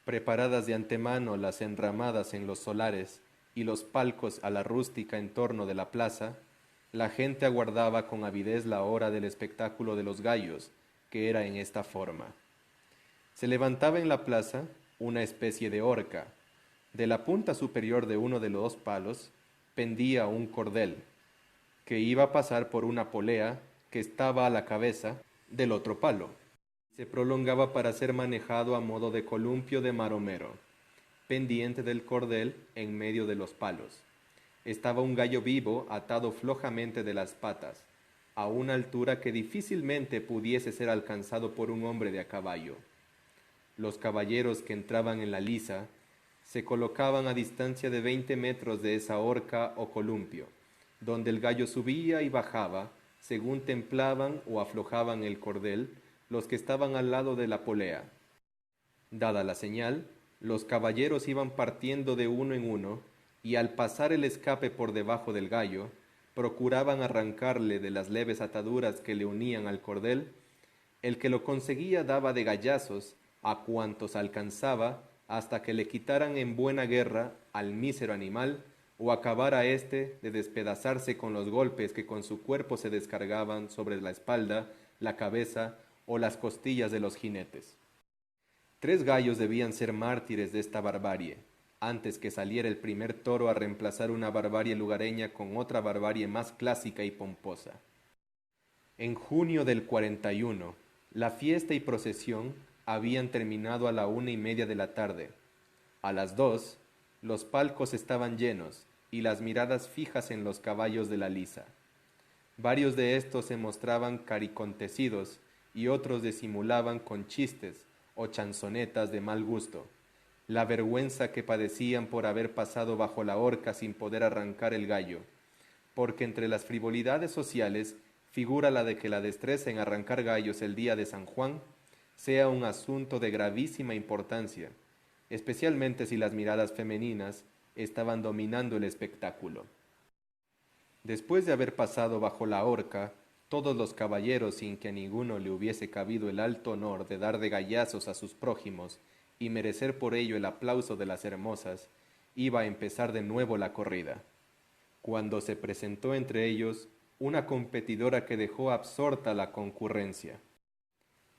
Preparadas de antemano las enramadas en los solares y los palcos a la rústica en torno de la plaza, la gente aguardaba con avidez la hora del espectáculo de los gallos, que era en esta forma. Se levantaba en la plaza una especie de horca. De la punta superior de uno de los 2 palos pendía un cordel, que iba a pasar por una polea que estaba a la cabeza del otro palo. Se prolongaba para ser manejado a modo de columpio de maromero. Pendiente del cordel, en medio de los palos, estaba un gallo vivo atado flojamente de las patas, a una altura que difícilmente pudiese ser alcanzado por un hombre de a caballo. Los caballeros que entraban en la liza se colocaban a distancia de 20 metros de esa horca o columpio, donde el gallo subía y bajaba, según templaban o aflojaban el cordel los que estaban al lado de la polea. Dada la señal, los caballeros iban partiendo de uno en uno, y al pasar el escape por debajo del gallo, procuraban arrancarle de las leves ataduras que le unían al cordel. El que lo conseguía daba de gallazos a cuantos alcanzaba, hasta que le quitaran en buena guerra al mísero animal, o acabara éste de despedazarse con los golpes que con su cuerpo se descargaban sobre la espalda, la cabeza o las costillas de los jinetes. 3 gallos debían ser mártires de esta barbarie, antes que saliera el primer toro a reemplazar una barbarie lugareña con otra barbarie más clásica y pomposa. En junio del 41, la fiesta y procesión habían terminado a la 1:30 de la tarde. A las 2, los palcos estaban llenos y las miradas fijas en los caballos de la liza. Varios de estos se mostraban caricontecidos y otros disimulaban con chistes o chanzonetas de mal gusto la vergüenza que padecían por haber pasado bajo la horca sin poder arrancar el gallo, porque entre las frivolidades sociales figura la de que la destreza en arrancar gallos el día de San Juan sea un asunto de gravísima importancia, especialmente si las miradas femeninas estaban dominando el espectáculo. Después de haber pasado bajo la horca, todos los caballeros, sin que a ninguno le hubiese cabido el alto honor de dar de gallazos a sus prójimos y merecer por ello el aplauso de las hermosas, iba a empezar de nuevo la corrida, cuando se presentó entre ellos una competidora que dejó absorta la concurrencia.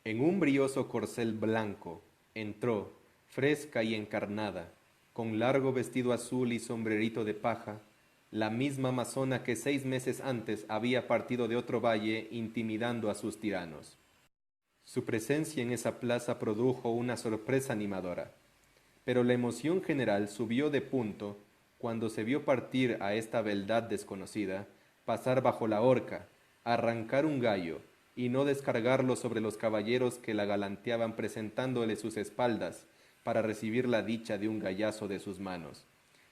En un brioso corcel blanco entró, fresca y encarnada, con largo vestido azul y sombrerito de paja, la misma amazona que 6 meses antes había partido de otro valle intimidando a sus tiranos. Su presencia en esa plaza produjo una sorpresa animadora, pero la emoción general subió de punto cuando se vio partir a esta beldad desconocida, pasar bajo la horca, arrancar un gallo y no descargarlo sobre los caballeros que la galanteaban presentándole sus espaldas para recibir la dicha de un gallazo de sus manos,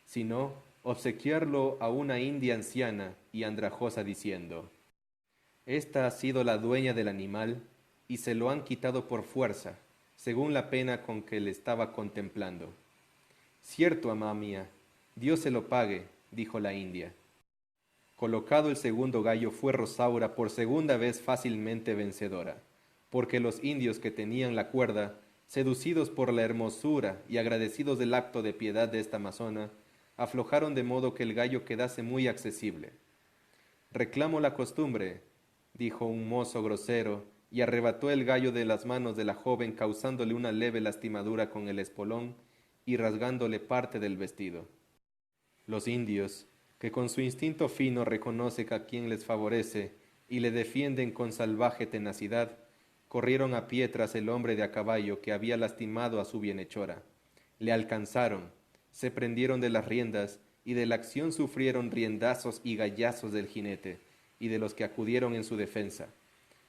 sino obsequiarlo a una india anciana y andrajosa diciendo: «Esta ha sido la dueña del animal y se lo han quitado por fuerza, según la pena con que le estaba contemplando». «Cierto, amá mía, Dios se lo pague», dijo la india. Colocado el segundo gallo fue Rosaura por segunda vez fácilmente vencedora, porque los indios que tenían la cuerda, seducidos por la hermosura y agradecidos del acto de piedad de esta amazona, aflojaron de modo que el gallo quedase muy accesible. «Reclamo la costumbre», dijo un mozo grosero, y arrebató el gallo de las manos de la joven, causándole una leve lastimadura con el espolón y rasgándole parte del vestido. Los indios, que con su instinto fino reconocen a quien les favorece y le defienden con salvaje tenacidad, corrieron a pie tras el hombre de a caballo que había lastimado a su bienhechora. Le alcanzaron, se prendieron de las riendas y de la acción sufrieron riendazos y gallazos del jinete y de los que acudieron en su defensa,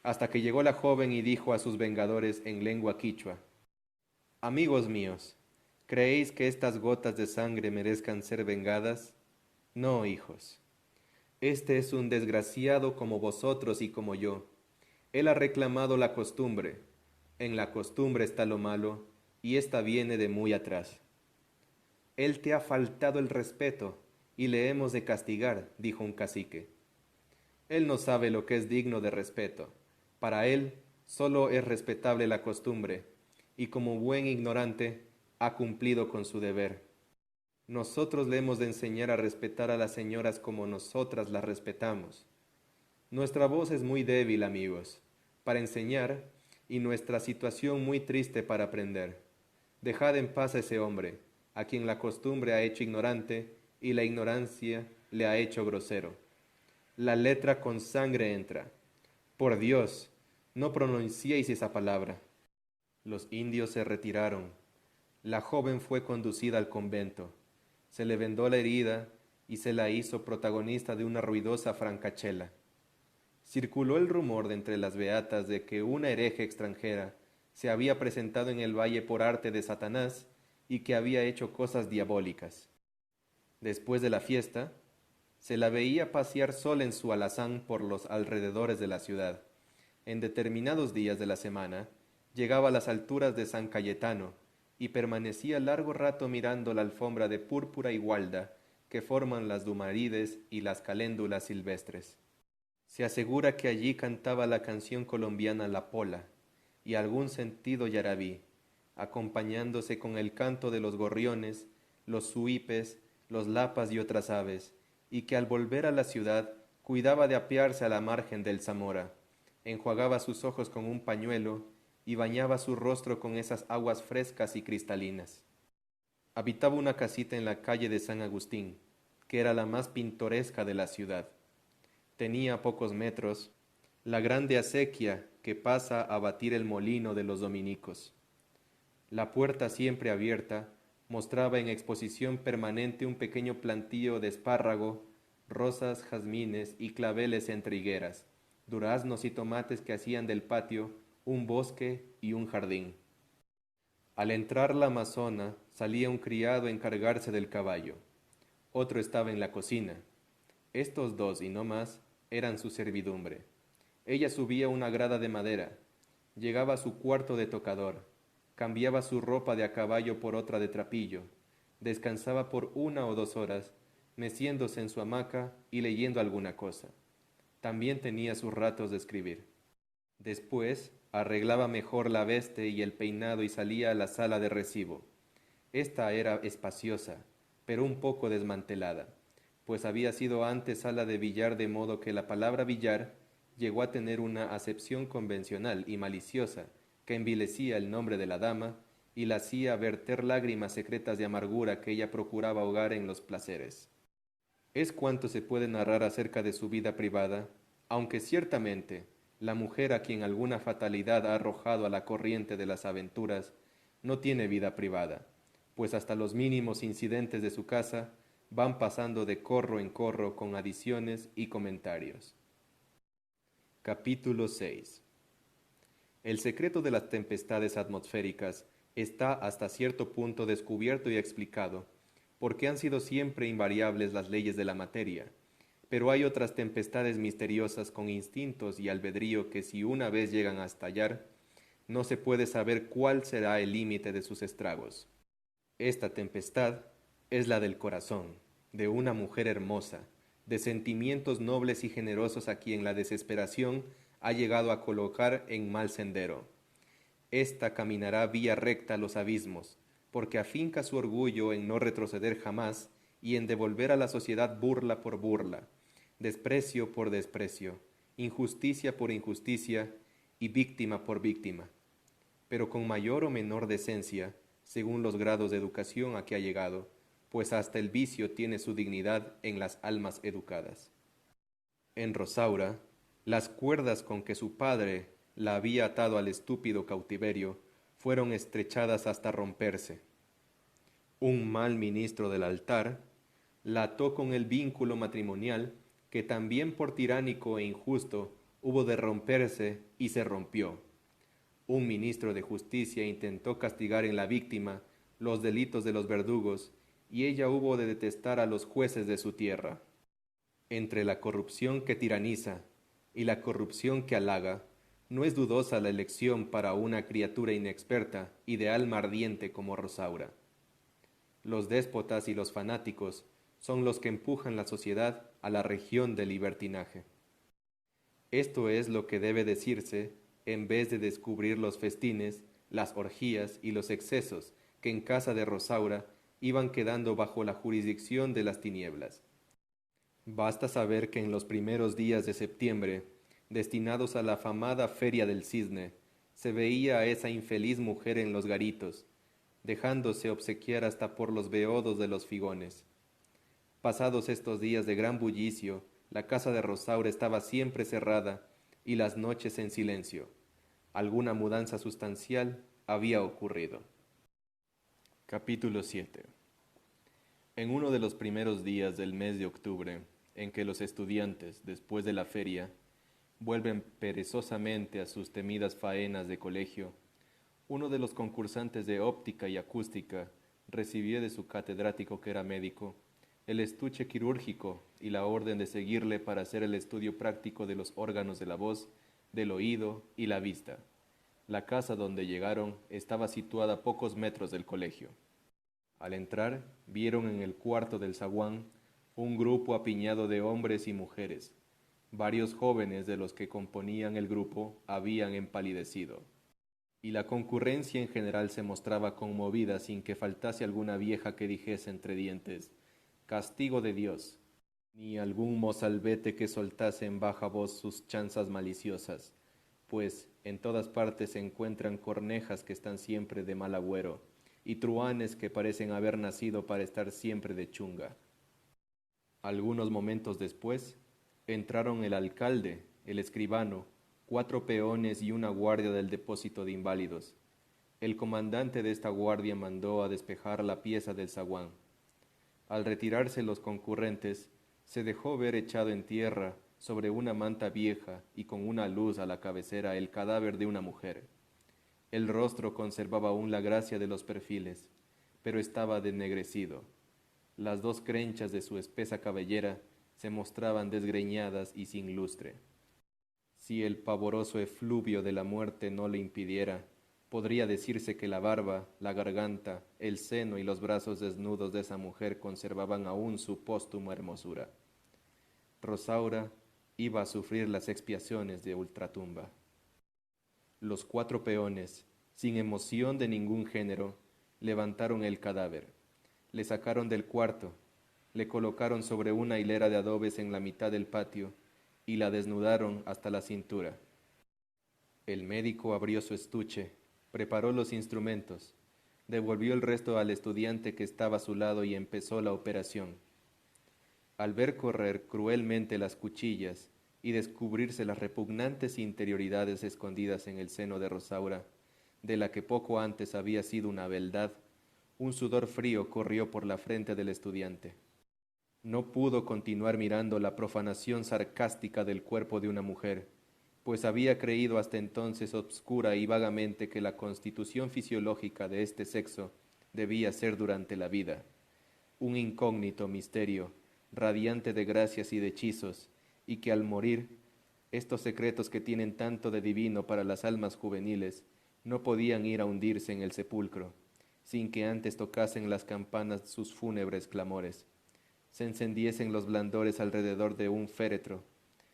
hasta que llegó la joven y dijo a sus vengadores en lengua quichua: «Amigos míos, ¿creéis que estas gotas de sangre merezcan ser vengadas? No, hijos. Este es un desgraciado como vosotros y como yo. Él ha reclamado la costumbre. En la costumbre está lo malo, y ésta viene de muy atrás». «Él te ha faltado el respeto, y le hemos de castigar», dijo un cacique. «Él no sabe lo que es digno de respeto. Para él solo es respetable la costumbre, y como buen ignorante ha cumplido con su deber. Nosotros le hemos de enseñar a respetar a las señoras como nosotras las respetamos. Nuestra voz es muy débil, amigos, para enseñar, y nuestra situación muy triste para aprender. Dejad en paz a ese hombre, a quien la costumbre ha hecho ignorante y la ignorancia le ha hecho grosero. La letra con sangre entra. Por Dios, no pronunciéis esa palabra». Los indios se retiraron. La joven fue conducida al convento. Se le vendó la herida y se la hizo protagonista de una ruidosa francachela. Circuló el rumor de entre las beatas de que una hereje extranjera se había presentado en el valle por arte de Satanás y que había hecho cosas diabólicas. Después de la fiesta, se la veía pasear sola en su alazán por los alrededores de la ciudad. En determinados días de la semana, llegaba a las alturas de San Cayetano y permanecía largo rato mirando la alfombra de púrpura y gualda que forman las dumarides y las caléndulas silvestres. Se asegura que allí cantaba la canción colombiana La Pola y algún sentido yarabí, acompañándose con el canto de los gorriones, los suipes, los lapas y otras aves, y que al volver a la ciudad cuidaba de apearse a la margen del Zamora, enjuagaba sus ojos con un pañuelo y bañaba su rostro con esas aguas frescas y cristalinas. Habitaba una casita en la calle de San Agustín, que era la más pintoresca de la ciudad. Tenía a pocos metros la grande acequia que pasa a batir el molino de los dominicos. La puerta siempre abierta mostraba en exposición permanente un pequeño plantío de espárrago, rosas, jazmines y claveles entre higueras, duraznos y tomates que hacían del patio un bosque y un jardín. Al entrar la amazona, salía un criado a encargarse del caballo. Otro estaba en la cocina. Estos dos, y no más, eran su servidumbre. Ella subía una grada de madera, llegaba a su cuarto de tocador, cambiaba su ropa de a caballo por otra de trapillo, descansaba por 1 o 2 horas, meciéndose en su hamaca y leyendo alguna cosa. También tenía sus ratos de escribir. Después arreglaba mejor la veste y el peinado y salía a la sala de recibo. Esta era espaciosa, pero un poco desmantelada, pues había sido antes sala de billar, de modo que la palabra billar llegó a tener una acepción convencional y maliciosa que envilecía el nombre de la dama y la hacía verter lágrimas secretas de amargura que ella procuraba ahogar en los placeres. Es cuanto se puede narrar acerca de su vida privada, aunque ciertamente la mujer a quien alguna fatalidad ha arrojado a la corriente de las aventuras no tiene vida privada, pues hasta los mínimos incidentes de su casa van pasando de corro en corro con adiciones y comentarios. Capítulo 6. El secreto de las tempestades atmosféricas está hasta cierto punto descubierto y explicado, porque han sido siempre invariables las leyes de la materia, pero hay otras tempestades misteriosas con instintos y albedrío que, si una vez llegan a estallar, no se puede saber cuál será el límite de sus estragos. Esta tempestad es la del corazón, de una mujer hermosa, de sentimientos nobles y generosos, a quien la desesperación ha llegado a colocar en mal sendero. Esta caminará vía recta a los abismos, porque afinca su orgullo en no retroceder jamás y en devolver a la sociedad burla por burla, desprecio por desprecio, injusticia por injusticia y víctima por víctima, pero con mayor o menor decencia, según los grados de educación a que ha llegado, pues hasta el vicio tiene su dignidad en las almas educadas. En Rosaura, las cuerdas con que su padre la había atado al estúpido cautiverio fueron estrechadas hasta romperse. Un mal ministro del altar la ató con el vínculo matrimonial que también por tiránico e injusto hubo de romperse y se rompió. Un ministro de justicia intentó castigar en la víctima los delitos de los verdugos y ella hubo de detestar a los jueces de su tierra. Entre la corrupción que tiraniza y la corrupción que halaga, no es dudosa la elección para una criatura inexperta y de alma ardiente como Rosaura. Los déspotas y los fanáticos son los que empujan la sociedad a la región del libertinaje. Esto es lo que debe decirse en vez de descubrir los festines, las orgías y los excesos que en casa de Rosaura iban quedando bajo la jurisdicción de las tinieblas. Basta saber que en los primeros días de septiembre, destinados a la afamada Feria del Cisne, se veía a esa infeliz mujer en los garitos, dejándose obsequiar hasta por los beodos de los figones. Pasados estos días de gran bullicio, la casa de Rosaura estaba siempre cerrada y las noches en silencio. Alguna mudanza sustancial había ocurrido. Capítulo 7. En uno de los primeros días del mes de octubre, en que los estudiantes, después de la feria, vuelven perezosamente a sus temidas faenas de colegio, uno de los concursantes de óptica y acústica recibió de su catedrático, que era médico, el estuche quirúrgico y la orden de seguirle para hacer el estudio práctico de los órganos de la voz, del oído y la vista. La casa donde llegaron estaba situada a pocos metros del colegio. Al entrar, vieron en el cuarto del zaguán un grupo apiñado de hombres y mujeres. Varios jóvenes de los que componían el grupo habían empalidecido, y la concurrencia en general se mostraba conmovida, sin que faltase alguna vieja que dijese entre dientes: «Castigo de Dios», ni algún mozalbete que soltase en baja voz sus chanzas maliciosas, pues en todas partes se encuentran cornejas que están siempre de mal agüero, y truhanes que parecen haber nacido para estar siempre de chunga. Algunos momentos después, entraron el alcalde, el escribano, 4 peones y una guardia del depósito de inválidos. El comandante de esta guardia mandó a despejar la pieza del zaguán. Al retirarse los concurrentes, se dejó ver echado en tierra, sobre una manta vieja y con una luz a la cabecera, el cadáver de una mujer. El rostro conservaba aún la gracia de los perfiles, pero estaba dennegrecido. Las 2 crenchas de su espesa cabellera se mostraban desgreñadas y sin lustre. Si el pavoroso efluvio de la muerte no le impidiera, podría decirse que la barba, la garganta, el seno y los brazos desnudos de esa mujer conservaban aún su póstuma hermosura. Rosaura iba a sufrir las expiaciones de ultratumba. Los 4 peones, sin emoción de ningún género, levantaron el cadáver. Le sacaron del cuarto, le colocaron sobre una hilera de adobes en la mitad del patio y la desnudaron hasta la cintura. El médico abrió su estuche, preparó los instrumentos, devolvió el resto al estudiante que estaba a su lado y empezó la operación. Al ver correr cruelmente las cuchillas y descubrirse las repugnantes interioridades escondidas en el seno de Rosaura, de la que poco antes había sido una beldad, un sudor frío corrió por la frente del estudiante. No pudo continuar mirando la profanación sarcástica del cuerpo de una mujer, pues había creído hasta entonces obscura y vagamente que la constitución fisiológica de este sexo debía ser durante la vida, un incógnito misterio, radiante de gracias y de hechizos, y que al morir, estos secretos que tienen tanto de divino para las almas juveniles, no podían ir a hundirse en el sepulcro, sin que antes tocasen las campanas sus fúnebres clamores, se encendiesen los blandores alrededor de un féretro,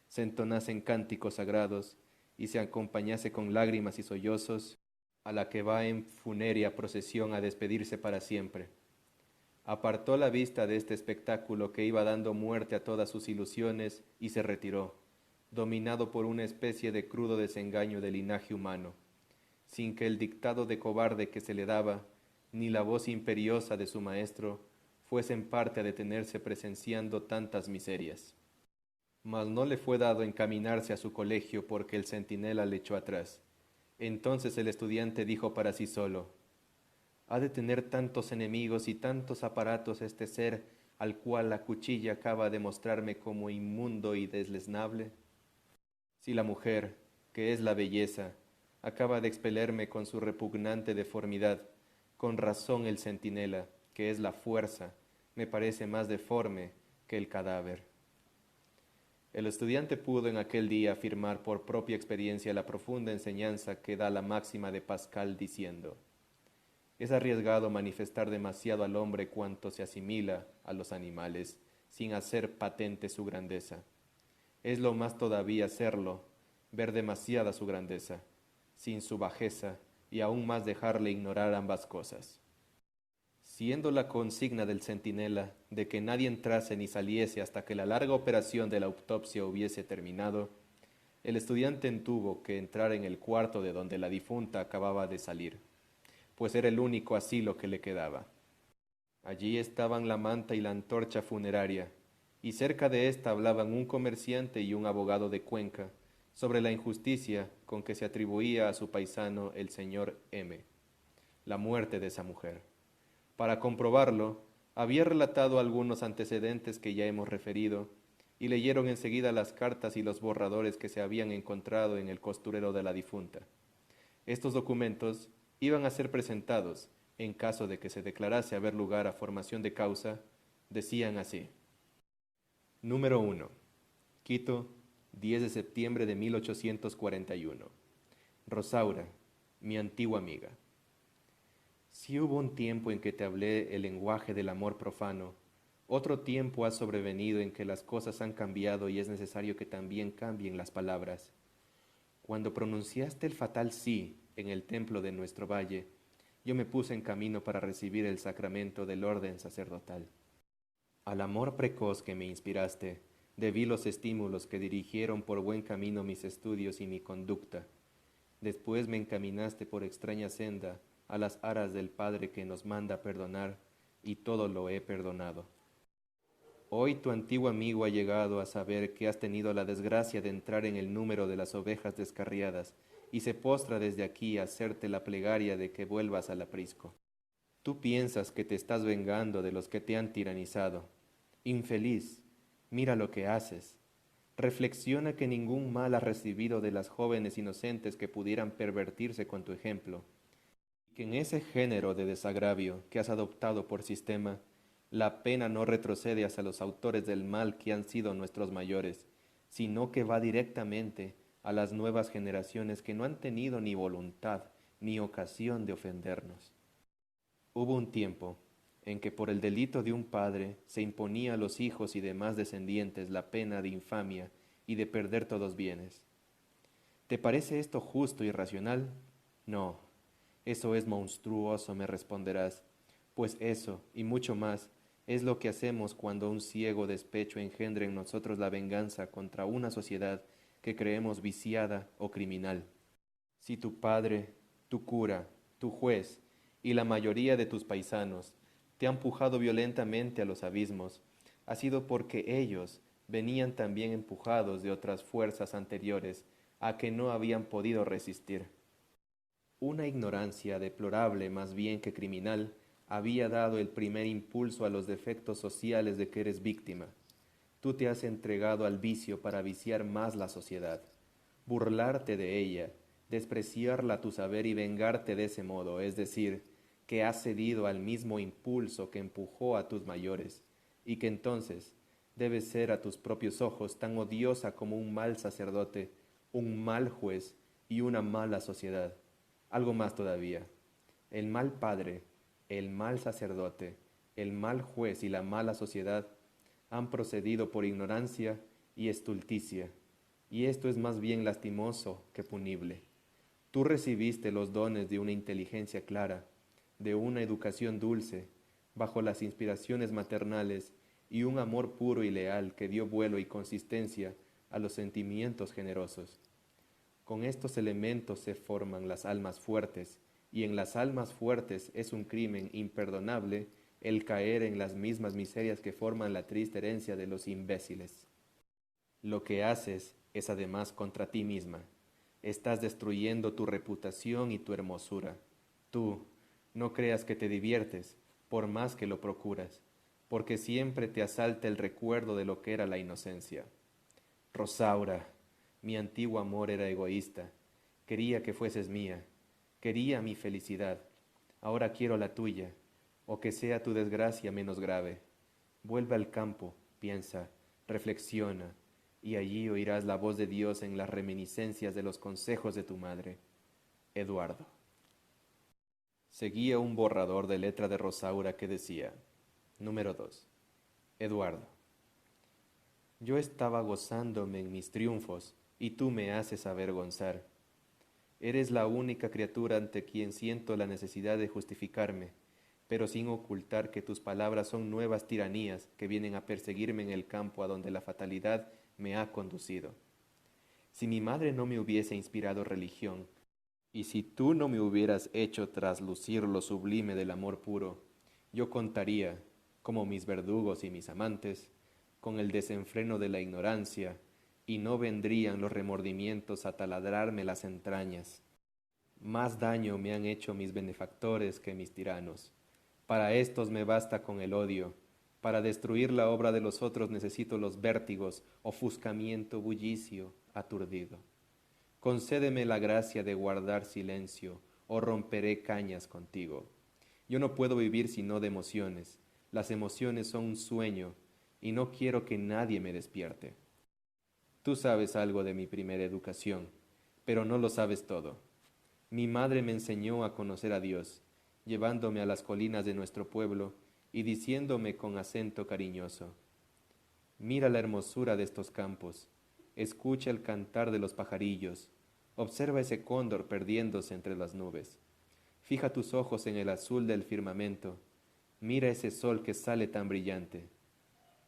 se entonasen cánticos sagrados y se acompañase con lágrimas y sollozos a la que va en funérea procesión a despedirse para siempre. Apartó la vista de este espectáculo que iba dando muerte a todas sus ilusiones y se retiró, dominado por una especie de crudo desengaño del linaje humano, sin que el dictado de cobarde que se le daba, ni la voz imperiosa de su maestro, fuesen parte a detenerse presenciando tantas miserias. Mas no le fue dado encaminarse a su colegio porque el centinela le echó atrás. Entonces el estudiante dijo para sí solo: ¿ha de tener tantos enemigos y tantos aparatos este ser al cual la cuchilla acaba de mostrarme como inmundo y deleznable? Si la mujer, que es la belleza, acaba de expelerme con su repugnante deformidad, con razón el centinela, que es la fuerza, me parece más deforme que el cadáver. El estudiante pudo en aquel día afirmar por propia experiencia la profunda enseñanza que da la máxima de Pascal diciendo: es arriesgado manifestar demasiado al hombre cuanto se asimila a los animales, sin hacer patente su grandeza. Es lo más todavía hacerlo, ver demasiada su grandeza, sin su bajeza, y aún más dejarle ignorar ambas cosas. Siendo la consigna del centinela de que nadie entrase ni saliese hasta que la larga operación de la autopsia hubiese terminado, el estudiante tuvo que entrar en el cuarto de donde la difunta acababa de salir, pues era el único asilo que le quedaba. Allí estaban la manta y la antorcha funeraria, y cerca de ésta hablaban un comerciante y un abogado de Cuenca sobre la injusticia con que se atribuía a su paisano el señor M. la muerte de esa mujer. Para comprobarlo, había relatado algunos antecedentes que ya hemos referido, y leyeron enseguida las cartas y los borradores que se habían encontrado en el costurero de la difunta. Estos documentos iban a ser presentados, en caso de que se declarase haber lugar a formación de causa, decían así: Número 1. Quito, 10 de septiembre de 1841. Rosaura, mi antigua amiga. Si hubo un tiempo en que te hablé el lenguaje del amor profano, otro tiempo ha sobrevenido en que las cosas han cambiado y es necesario que también cambien las palabras. Cuando pronunciaste el fatal sí en el templo de nuestro valle, yo me puse en camino para recibir el sacramento del orden sacerdotal. Al amor precoz que me inspiraste, debí los estímulos que dirigieron por buen camino mis estudios y mi conducta. Después me encaminaste por extraña senda a las aras del Padre que nos manda perdonar, y todo lo he perdonado. Hoy tu antiguo amigo ha llegado a saber que has tenido la desgracia de entrar en el número de las ovejas descarriadas, y se postra desde aquí a hacerte la plegaria de que vuelvas al aprisco. Tú piensas que te estás vengando de los que te han tiranizado. Infeliz, mira lo que haces. Reflexiona que ningún mal has recibido de las jóvenes inocentes que pudieran pervertirse con tu ejemplo, y que en ese género de desagravio que has adoptado por sistema, la pena no retrocede hacia los autores del mal que han sido nuestros mayores, sino que va directamente a las nuevas generaciones que no han tenido ni voluntad ni ocasión de ofendernos. Hubo un tiempo en que por el delito de un padre se imponía a los hijos y demás descendientes la pena de infamia y de perder todos bienes. ¿Te parece esto justo y racional? No, eso es monstruoso, me responderás, Pues eso, y mucho más, es lo que hacemos cuando un ciego despecho engendra en nosotros la venganza contra una sociedad que creemos viciada o criminal. Si tu padre, tu cura, tu juez y la mayoría de tus paisanos te han pujado violentamente a los abismos, ha sido porque ellos venían también empujados de otras fuerzas anteriores a que no habían podido resistir. Una ignorancia deplorable más bien que criminal había dado el primer impulso a los defectos sociales de que eres víctima. Tú te has entregado al vicio para viciar más la sociedad, burlarte de ella, despreciarla a tu saber y vengarte de ese modo, es decir, que has cedido al mismo impulso que empujó a tus mayores, y que entonces debes ser a tus propios ojos tan odiosa como un mal sacerdote, un mal juez y una mala sociedad. Algo más todavía. El mal padre, el mal sacerdote, el mal juez y la mala sociedad han procedido por ignorancia y estulticia, y esto es más bien lastimoso que punible. Tú recibiste los dones de una inteligencia clara, de una educación dulce, bajo las inspiraciones maternales y un amor puro y leal que dio vuelo y consistencia a los sentimientos generosos. Con estos elementos se forman las almas fuertes, y en las almas fuertes es un crimen imperdonable el caer en las mismas miserias que forman la triste herencia de los imbéciles. Lo que haces es además contra ti misma. Estás destruyendo tu reputación y tu hermosura. Tú, no creas que te diviertes, por más que lo procuras, porque siempre te asalta el recuerdo de lo que era la inocencia. Rosaura, mi antiguo amor era egoísta. Quería que fueses mía. Quería mi felicidad. Ahora quiero la tuya, o que sea tu desgracia menos grave. Vuelve al campo, piensa, reflexiona, y allí oirás la voz de Dios en las reminiscencias de los consejos de tu madre. Eduardo. Seguía un borrador de letra de Rosaura que decía: Número 2. Eduardo. Yo estaba gozándome en mis triunfos y tú me haces avergonzar. Eres la única criatura ante quien siento la necesidad de justificarme, pero sin ocultar que tus palabras son nuevas tiranías que vienen a perseguirme en el campo a donde la fatalidad me ha conducido. Si mi madre no me hubiese inspirado religión, y si tú no me hubieras hecho traslucir lo sublime del amor puro, yo contaría, como mis verdugos y mis amantes, con el desenfreno de la ignorancia, y no vendrían los remordimientos a taladrarme las entrañas. Más daño me han hecho mis benefactores que mis tiranos. Para éstos me basta con el odio. Para destruir la obra de los otros necesito los vértigos, ofuscamiento, bullicio, aturdido. Concédeme la gracia de guardar silencio, o romperé cañas contigo. Yo no puedo vivir sino de emociones. Las emociones son un sueño, y no quiero que nadie me despierte. Tú sabes algo de mi primera educación, pero no lo sabes todo. Mi madre me enseñó a conocer a Dios, llevándome a las colinas de nuestro pueblo y diciéndome con acento cariñoso: Mira la hermosura de estos campos, escucha el cantar de los pajarillos, observa ese cóndor perdiéndose entre las nubes. Fija tus ojos en el azul del firmamento, mira ese sol que sale tan brillante.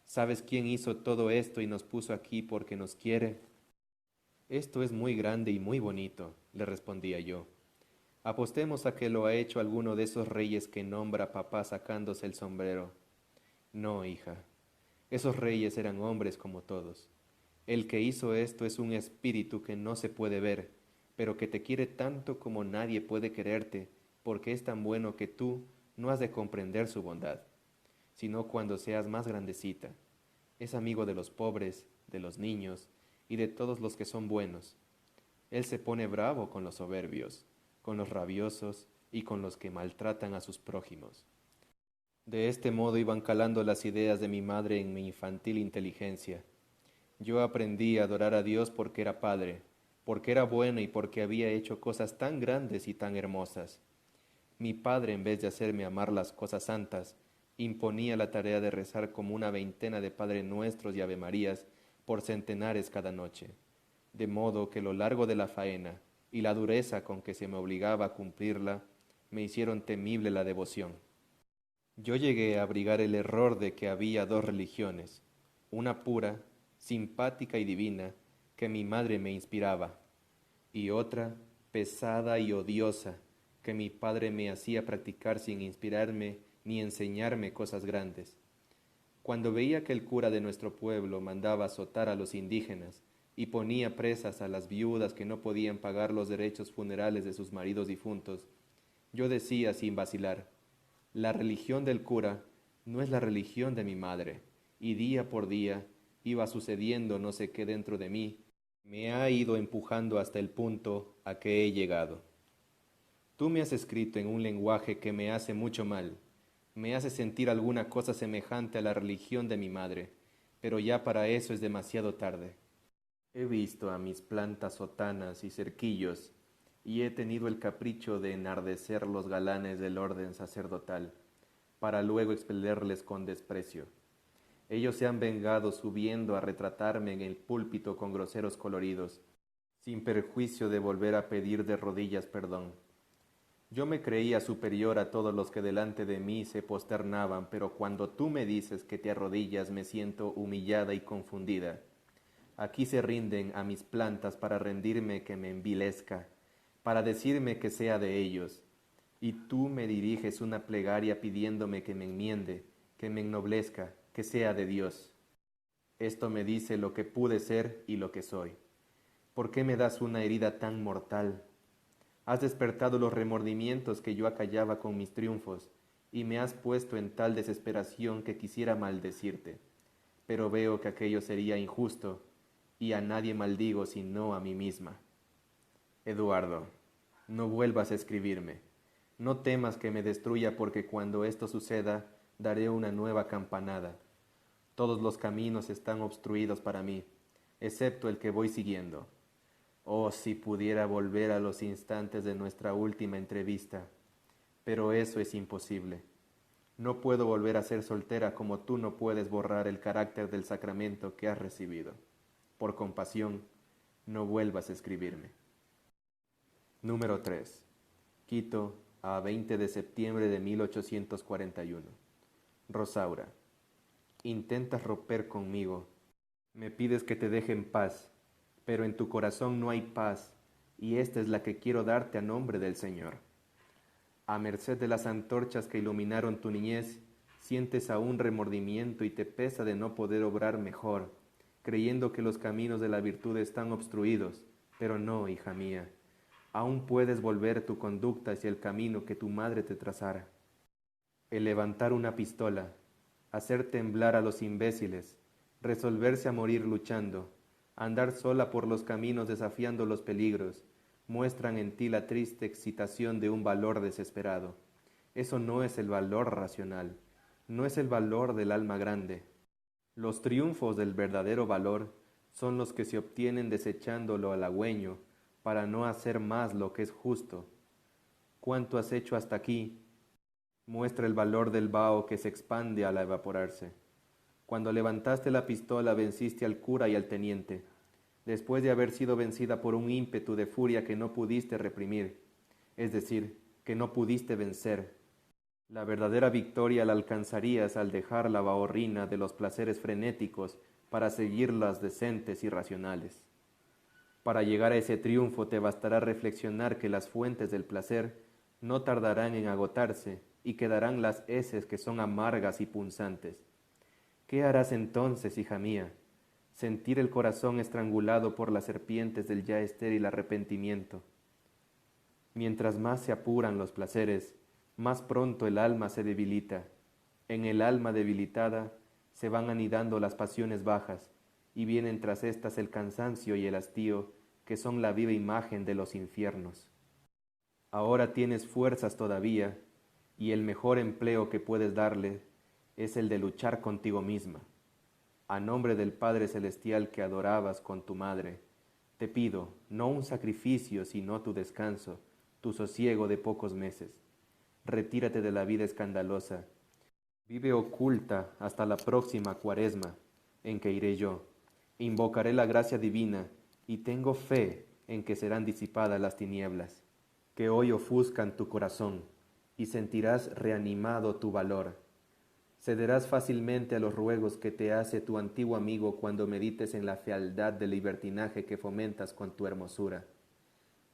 ¿Sabes quién hizo todo esto y nos puso aquí porque nos quiere? Esto es muy grande y muy bonito, le respondía yo. Apostemos a que lo ha hecho alguno de esos reyes que nombra papá sacándose el sombrero. No, hija, esos reyes eran hombres como todos. El que hizo esto es un espíritu que no se puede ver, pero que te quiere tanto como nadie puede quererte, porque es tan bueno que tú no has de comprender su bondad, sino cuando seas más grandecita. Es amigo de los pobres, de los niños y de todos los que son buenos. Él se pone bravo con los soberbios, con los rabiosos y con los que maltratan a sus prójimos. De este modo iban calando las ideas de mi madre en mi infantil inteligencia. Yo aprendí a adorar a Dios porque era Padre, porque era bueno y porque había hecho cosas tan grandes y tan hermosas. Mi Padre, en vez de hacerme amar las cosas santas, imponía la tarea de rezar como una veintena de Padre Nuestros y Avemarías por centenares cada noche, de modo que lo largo de la faena y la dureza con que se me obligaba a cumplirla me hicieron temible la devoción. Yo llegué a abrigar el error de que había dos religiones, una pura, simpática y divina, que mi madre me inspiraba, y otra, pesada y odiosa, que mi padre me hacía practicar sin inspirarme ni enseñarme cosas grandes. Cuando veía que el cura de nuestro pueblo mandaba azotar a los indígenas y ponía presas a las viudas que no podían pagar los derechos funerales de sus maridos difuntos, yo decía sin vacilar, la religión del cura no es la religión de mi madre, y día por día iba sucediendo no sé qué dentro de mí, me ha ido empujando hasta el punto a que he llegado. Tú me has escrito en un lenguaje que me hace mucho mal, me hace sentir alguna cosa semejante a la religión de mi madre, pero ya para eso es demasiado tarde. He visto a mis plantas sotanas y cerquillos, y he tenido el capricho de enardecer los galanes del orden sacerdotal, para luego expelerles con desprecio. Ellos se han vengado subiendo a retratarme en el púlpito con groseros coloridos, sin perjuicio de volver a pedir de rodillas perdón. Yo me creía superior a todos los que delante de mí se posternaban, pero cuando tú me dices que te arrodillas me siento humillada y confundida. Aquí se rinden a mis plantas para rendirme que me envilezca, para decirme que sea de ellos. Y tú me diriges una plegaria pidiéndome que me enmiende, que me ennoblezca, que sea de Dios. Esto me dice lo que pude ser y lo que soy. ¿Por qué me das una herida tan mortal? Has despertado los remordimientos que yo acallaba con mis triunfos, y me has puesto en tal desesperación que quisiera maldecirte. Pero veo que aquello sería injusto, y a nadie maldigo sino a mí misma. Eduardo, no vuelvas a escribirme. No temas que me destruya porque cuando esto suceda daré una nueva campanada. Todos los caminos están obstruidos para mí, excepto el que voy siguiendo. Oh, si pudiera volver a los instantes de nuestra última entrevista. Pero eso es imposible. No puedo volver a ser soltera como tú no puedes borrar el carácter del sacramento que has recibido. Por compasión, no vuelvas a escribirme. Número 3. Quito, a 20 de septiembre de 1841. Rosaura, intentas romper conmigo. Me pides que te deje en paz, pero en tu corazón no hay paz, y esta es la que quiero darte a nombre del Señor. A merced de las antorchas que iluminaron tu niñez, sientes aún remordimiento y te pesa de no poder obrar mejor, creyendo que los caminos de la virtud están obstruidos, pero no, hija mía, aún puedes volver tu conducta hacia el camino que tu madre te trazara. El levantar una pistola, hacer temblar a los imbéciles, resolverse a morir luchando, andar sola por los caminos desafiando los peligros, muestran en ti la triste excitación de un valor desesperado. Eso no es el valor racional, no es el valor del alma grande. Los triunfos del verdadero valor son los que se obtienen desechando lo halagüeño para no hacer más lo que es justo. ¿Cuánto has hecho hasta aquí? Muestra el valor del vaho que se expande al evaporarse. Cuando levantaste la pistola venciste al cura y al teniente, después de haber sido vencida por un ímpetu de furia que no pudiste reprimir, es decir, que no pudiste vencer. La verdadera victoria la alcanzarías al dejar la bahorrina de los placeres frenéticos para seguir las decentes y racionales. Para llegar a ese triunfo te bastará reflexionar que las fuentes del placer no tardarán en agotarse y quedarán las heces que son amargas y punzantes. ¿Qué harás entonces, hija mía? Sentir el corazón estrangulado por las serpientes del ya estéril arrepentimiento. Mientras más se apuran los placeres, más pronto el alma se debilita. En el alma debilitada se van anidando las pasiones bajas, y vienen tras estas el cansancio y el hastío, que son la viva imagen de los infiernos. Ahora tienes fuerzas todavía, y el mejor empleo que puedes darle es el de luchar contigo misma. A nombre del Padre Celestial que adorabas con tu madre, te pido no un sacrificio, sino tu descanso, tu sosiego de pocos meses. Retírate de la vida escandalosa. Vive oculta hasta la próxima Cuaresma, en que iré yo. Invocaré la gracia divina y tengo fe en que serán disipadas las tinieblas, que hoy ofuscan tu corazón, y sentirás reanimado tu valor, Cederás fácilmente a los ruegos que te hace tu antiguo amigo cuando medites en la fealdad del libertinaje que fomentas con tu hermosura.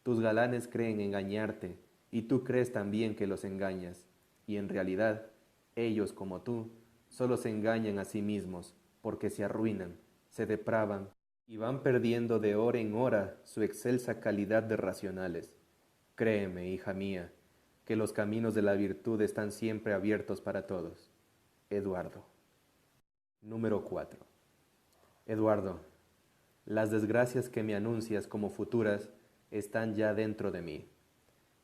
Tus galanes creen engañarte, y tú crees también que los engañas, y en realidad, ellos como tú, solo se engañan a sí mismos, porque se arruinan, se depravan, y van perdiendo de hora en hora su excelsa calidad de racionales. Créeme, hija mía, que los caminos de la virtud están siempre abiertos para todos. Eduardo. Número 4. Eduardo, las desgracias que me anuncias como futuras están ya dentro de mí.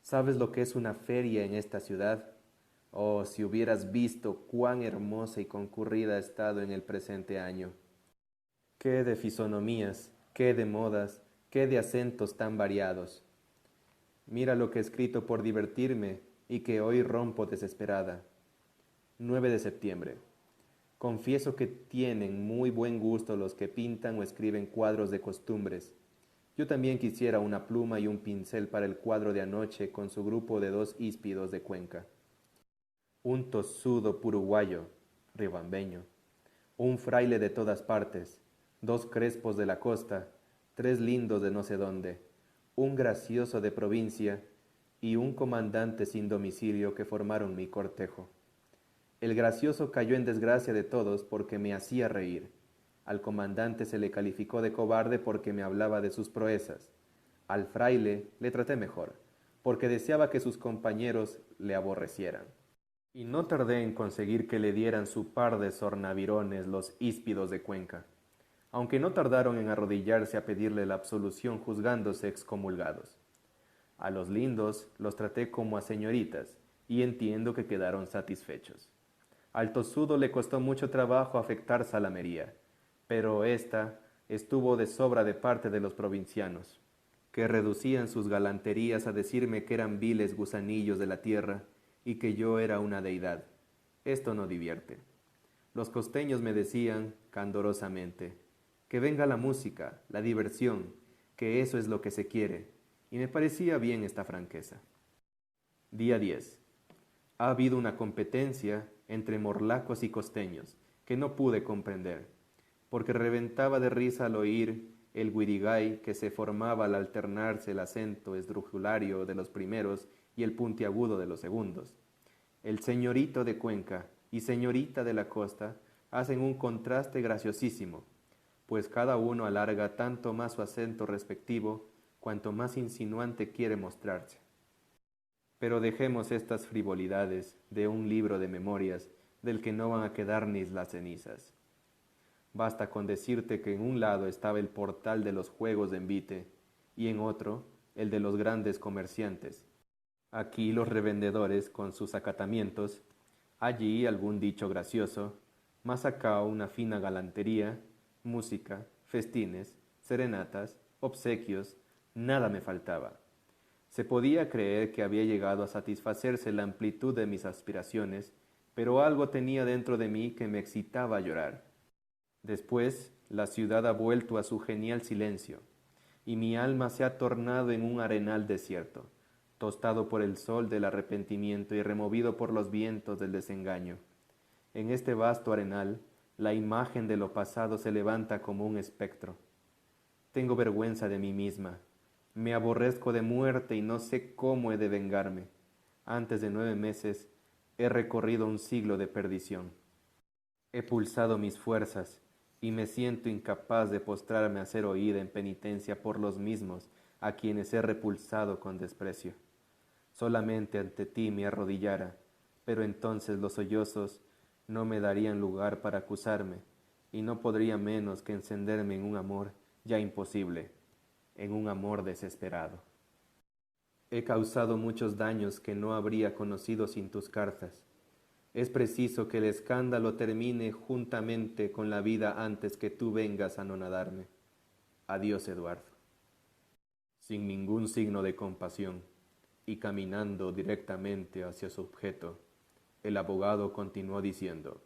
¿Sabes lo que es una feria en esta ciudad? Oh, si hubieras visto cuán hermosa y concurrida ha estado en el presente año. Qué de fisonomías, qué de modas, qué de acentos tan variados. Mira lo que he escrito por divertirme y que hoy rompo desesperada. 9 de septiembre. Confieso que tienen muy buen gusto los que pintan o escriben cuadros de costumbres. Yo también quisiera una pluma y un pincel para el cuadro de anoche con su grupo de 2 híspidos de Cuenca. Un tosudo puruguayo, riobambeño, un fraile de todas partes, 2 crespos de la costa, 3 lindos de no sé dónde, un gracioso de provincia y un comandante sin domicilio que formaron mi cortejo. El gracioso cayó en desgracia de todos porque me hacía reír. Al comandante se le calificó de cobarde porque me hablaba de sus proezas. Al fraile le traté mejor, porque deseaba que sus compañeros le aborrecieran. Y no tardé en conseguir que le dieran su par de sornavirones los híspidos de Cuenca, aunque no tardaron en arrodillarse a pedirle la absolución juzgándose excomulgados. A los lindos los traté como a señoritas, y entiendo que quedaron satisfechos. Al tosudo le costó mucho trabajo afectar salamería, pero ésta estuvo de sobra de parte de los provincianos, que reducían sus galanterías a decirme que eran viles gusanillos de la tierra y que yo era una deidad. Esto no divierte. Los costeños me decían, candorosamente, que venga la música, la diversión, que eso es lo que se quiere, y me parecía bien esta franqueza. Día 10. Ha habido una competencia entre morlacos y costeños que no pude comprender, porque reventaba de risa al oír el guirigay que se formaba al alternarse el acento esdrujulario de los primeros y el puntiagudo de los segundos. El señorito de Cuenca y señorita de la costa hacen un contraste graciosísimo, pues cada uno alarga tanto más su acento respectivo cuanto más insinuante quiere mostrarse. Pero dejemos estas frivolidades de un libro de memorias del que no van a quedar ni las cenizas. Basta con decirte que en un lado estaba el portal de los juegos de envite y en otro el de los grandes comerciantes. Aquí los revendedores con sus acatamientos, allí algún dicho gracioso, más acá una fina galantería, música, festines, serenatas, obsequios, nada me faltaba. Se podía creer que había llegado a satisfacerse la amplitud de mis aspiraciones, pero algo tenía dentro de mí que me excitaba a llorar. Después, la ciudad ha vuelto a su genial silencio, y mi alma se ha tornado en un arenal desierto, tostado por el sol del arrepentimiento y removido por los vientos del desengaño. En este vasto arenal, la imagen de lo pasado se levanta como un espectro. Tengo vergüenza de mí misma. Me aborrezco de muerte y no sé cómo he de vengarme. Antes de 9 meses he recorrido un siglo de perdición. He pulsado mis fuerzas y me siento incapaz de postrarme a ser oída en penitencia por los mismos a quienes he repulsado con desprecio. Solamente ante ti me arrodillara, pero entonces los sollozos no me darían lugar para acusarme y no podría menos que encenderme en un amor ya imposible, en un amor desesperado. He causado muchos daños que no habría conocido sin tus cartas. Es preciso que el escándalo termine juntamente con la vida antes que tú vengas a anonadarme. Adiós, Eduardo. Sin ningún signo de compasión y caminando directamente hacia su objeto, el abogado continuó diciendo: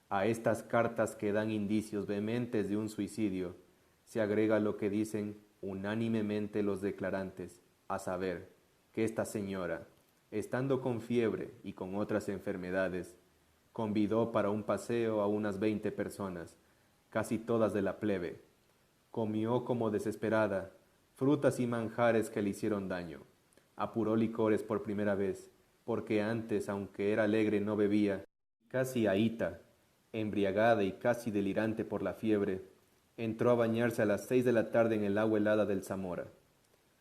a estas cartas que dan indicios vehementes de un suicidio, se agrega lo que dicen unánimemente los declarantes, a saber, que esta señora, estando con fiebre y con otras enfermedades, Convidó para un paseo a unas 20 personas, casi todas de la plebe. Comió como desesperada, frutas y manjares que le hicieron daño. Apuró licores por primera vez, porque antes, aunque era alegre, no bebía. Casi ahita, embriagada y casi delirante por la fiebre, entró a bañarse a las 6 de la tarde en el agua helada del Zamora.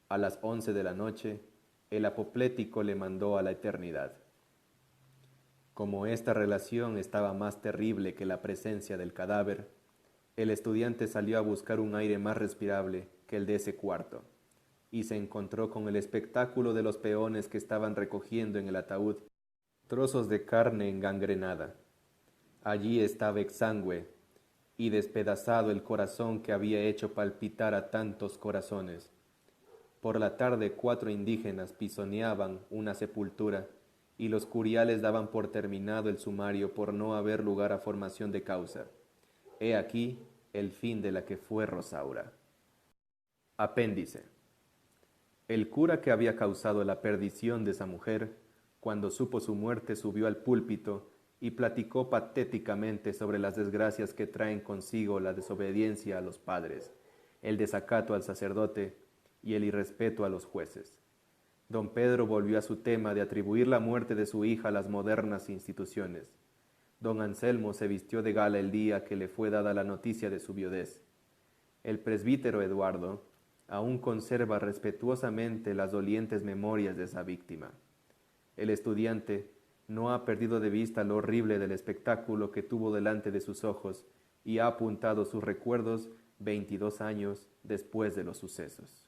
A las 11 de la noche, el apoplético le mandó a la eternidad. Como esta relación estaba más terrible que la presencia del cadáver, el estudiante salió a buscar un aire más respirable que el de ese cuarto, y se encontró con el espectáculo de los peones que estaban recogiendo en el ataúd trozos de carne engangrenada. Allí estaba exangüe y despedazado el corazón que había hecho palpitar a tantos corazones. Por la tarde 4 indígenas pisoneaban una sepultura y los curiales daban por terminado el sumario por no haber lugar a formación de causa. He aquí el fin de la que fue Rosaura. Apéndice. El cura que había causado la perdición de esa mujer, cuando supo su muerte, subió al púlpito y platicó patéticamente sobre las desgracias que traen consigo la desobediencia a los padres, el desacato al sacerdote y el irrespeto a los jueces. Don Pedro volvió a su tema de atribuir la muerte de su hija a las modernas instituciones. Don Anselmo se vistió de gala el día que le fue dada la noticia de su viudez. El presbítero Eduardo aún conserva respetuosamente las dolientes memorias de esa víctima. El estudiante no ha perdido de vista lo horrible del espectáculo que tuvo delante de sus ojos y ha apuntado sus recuerdos 22 años después de los sucesos.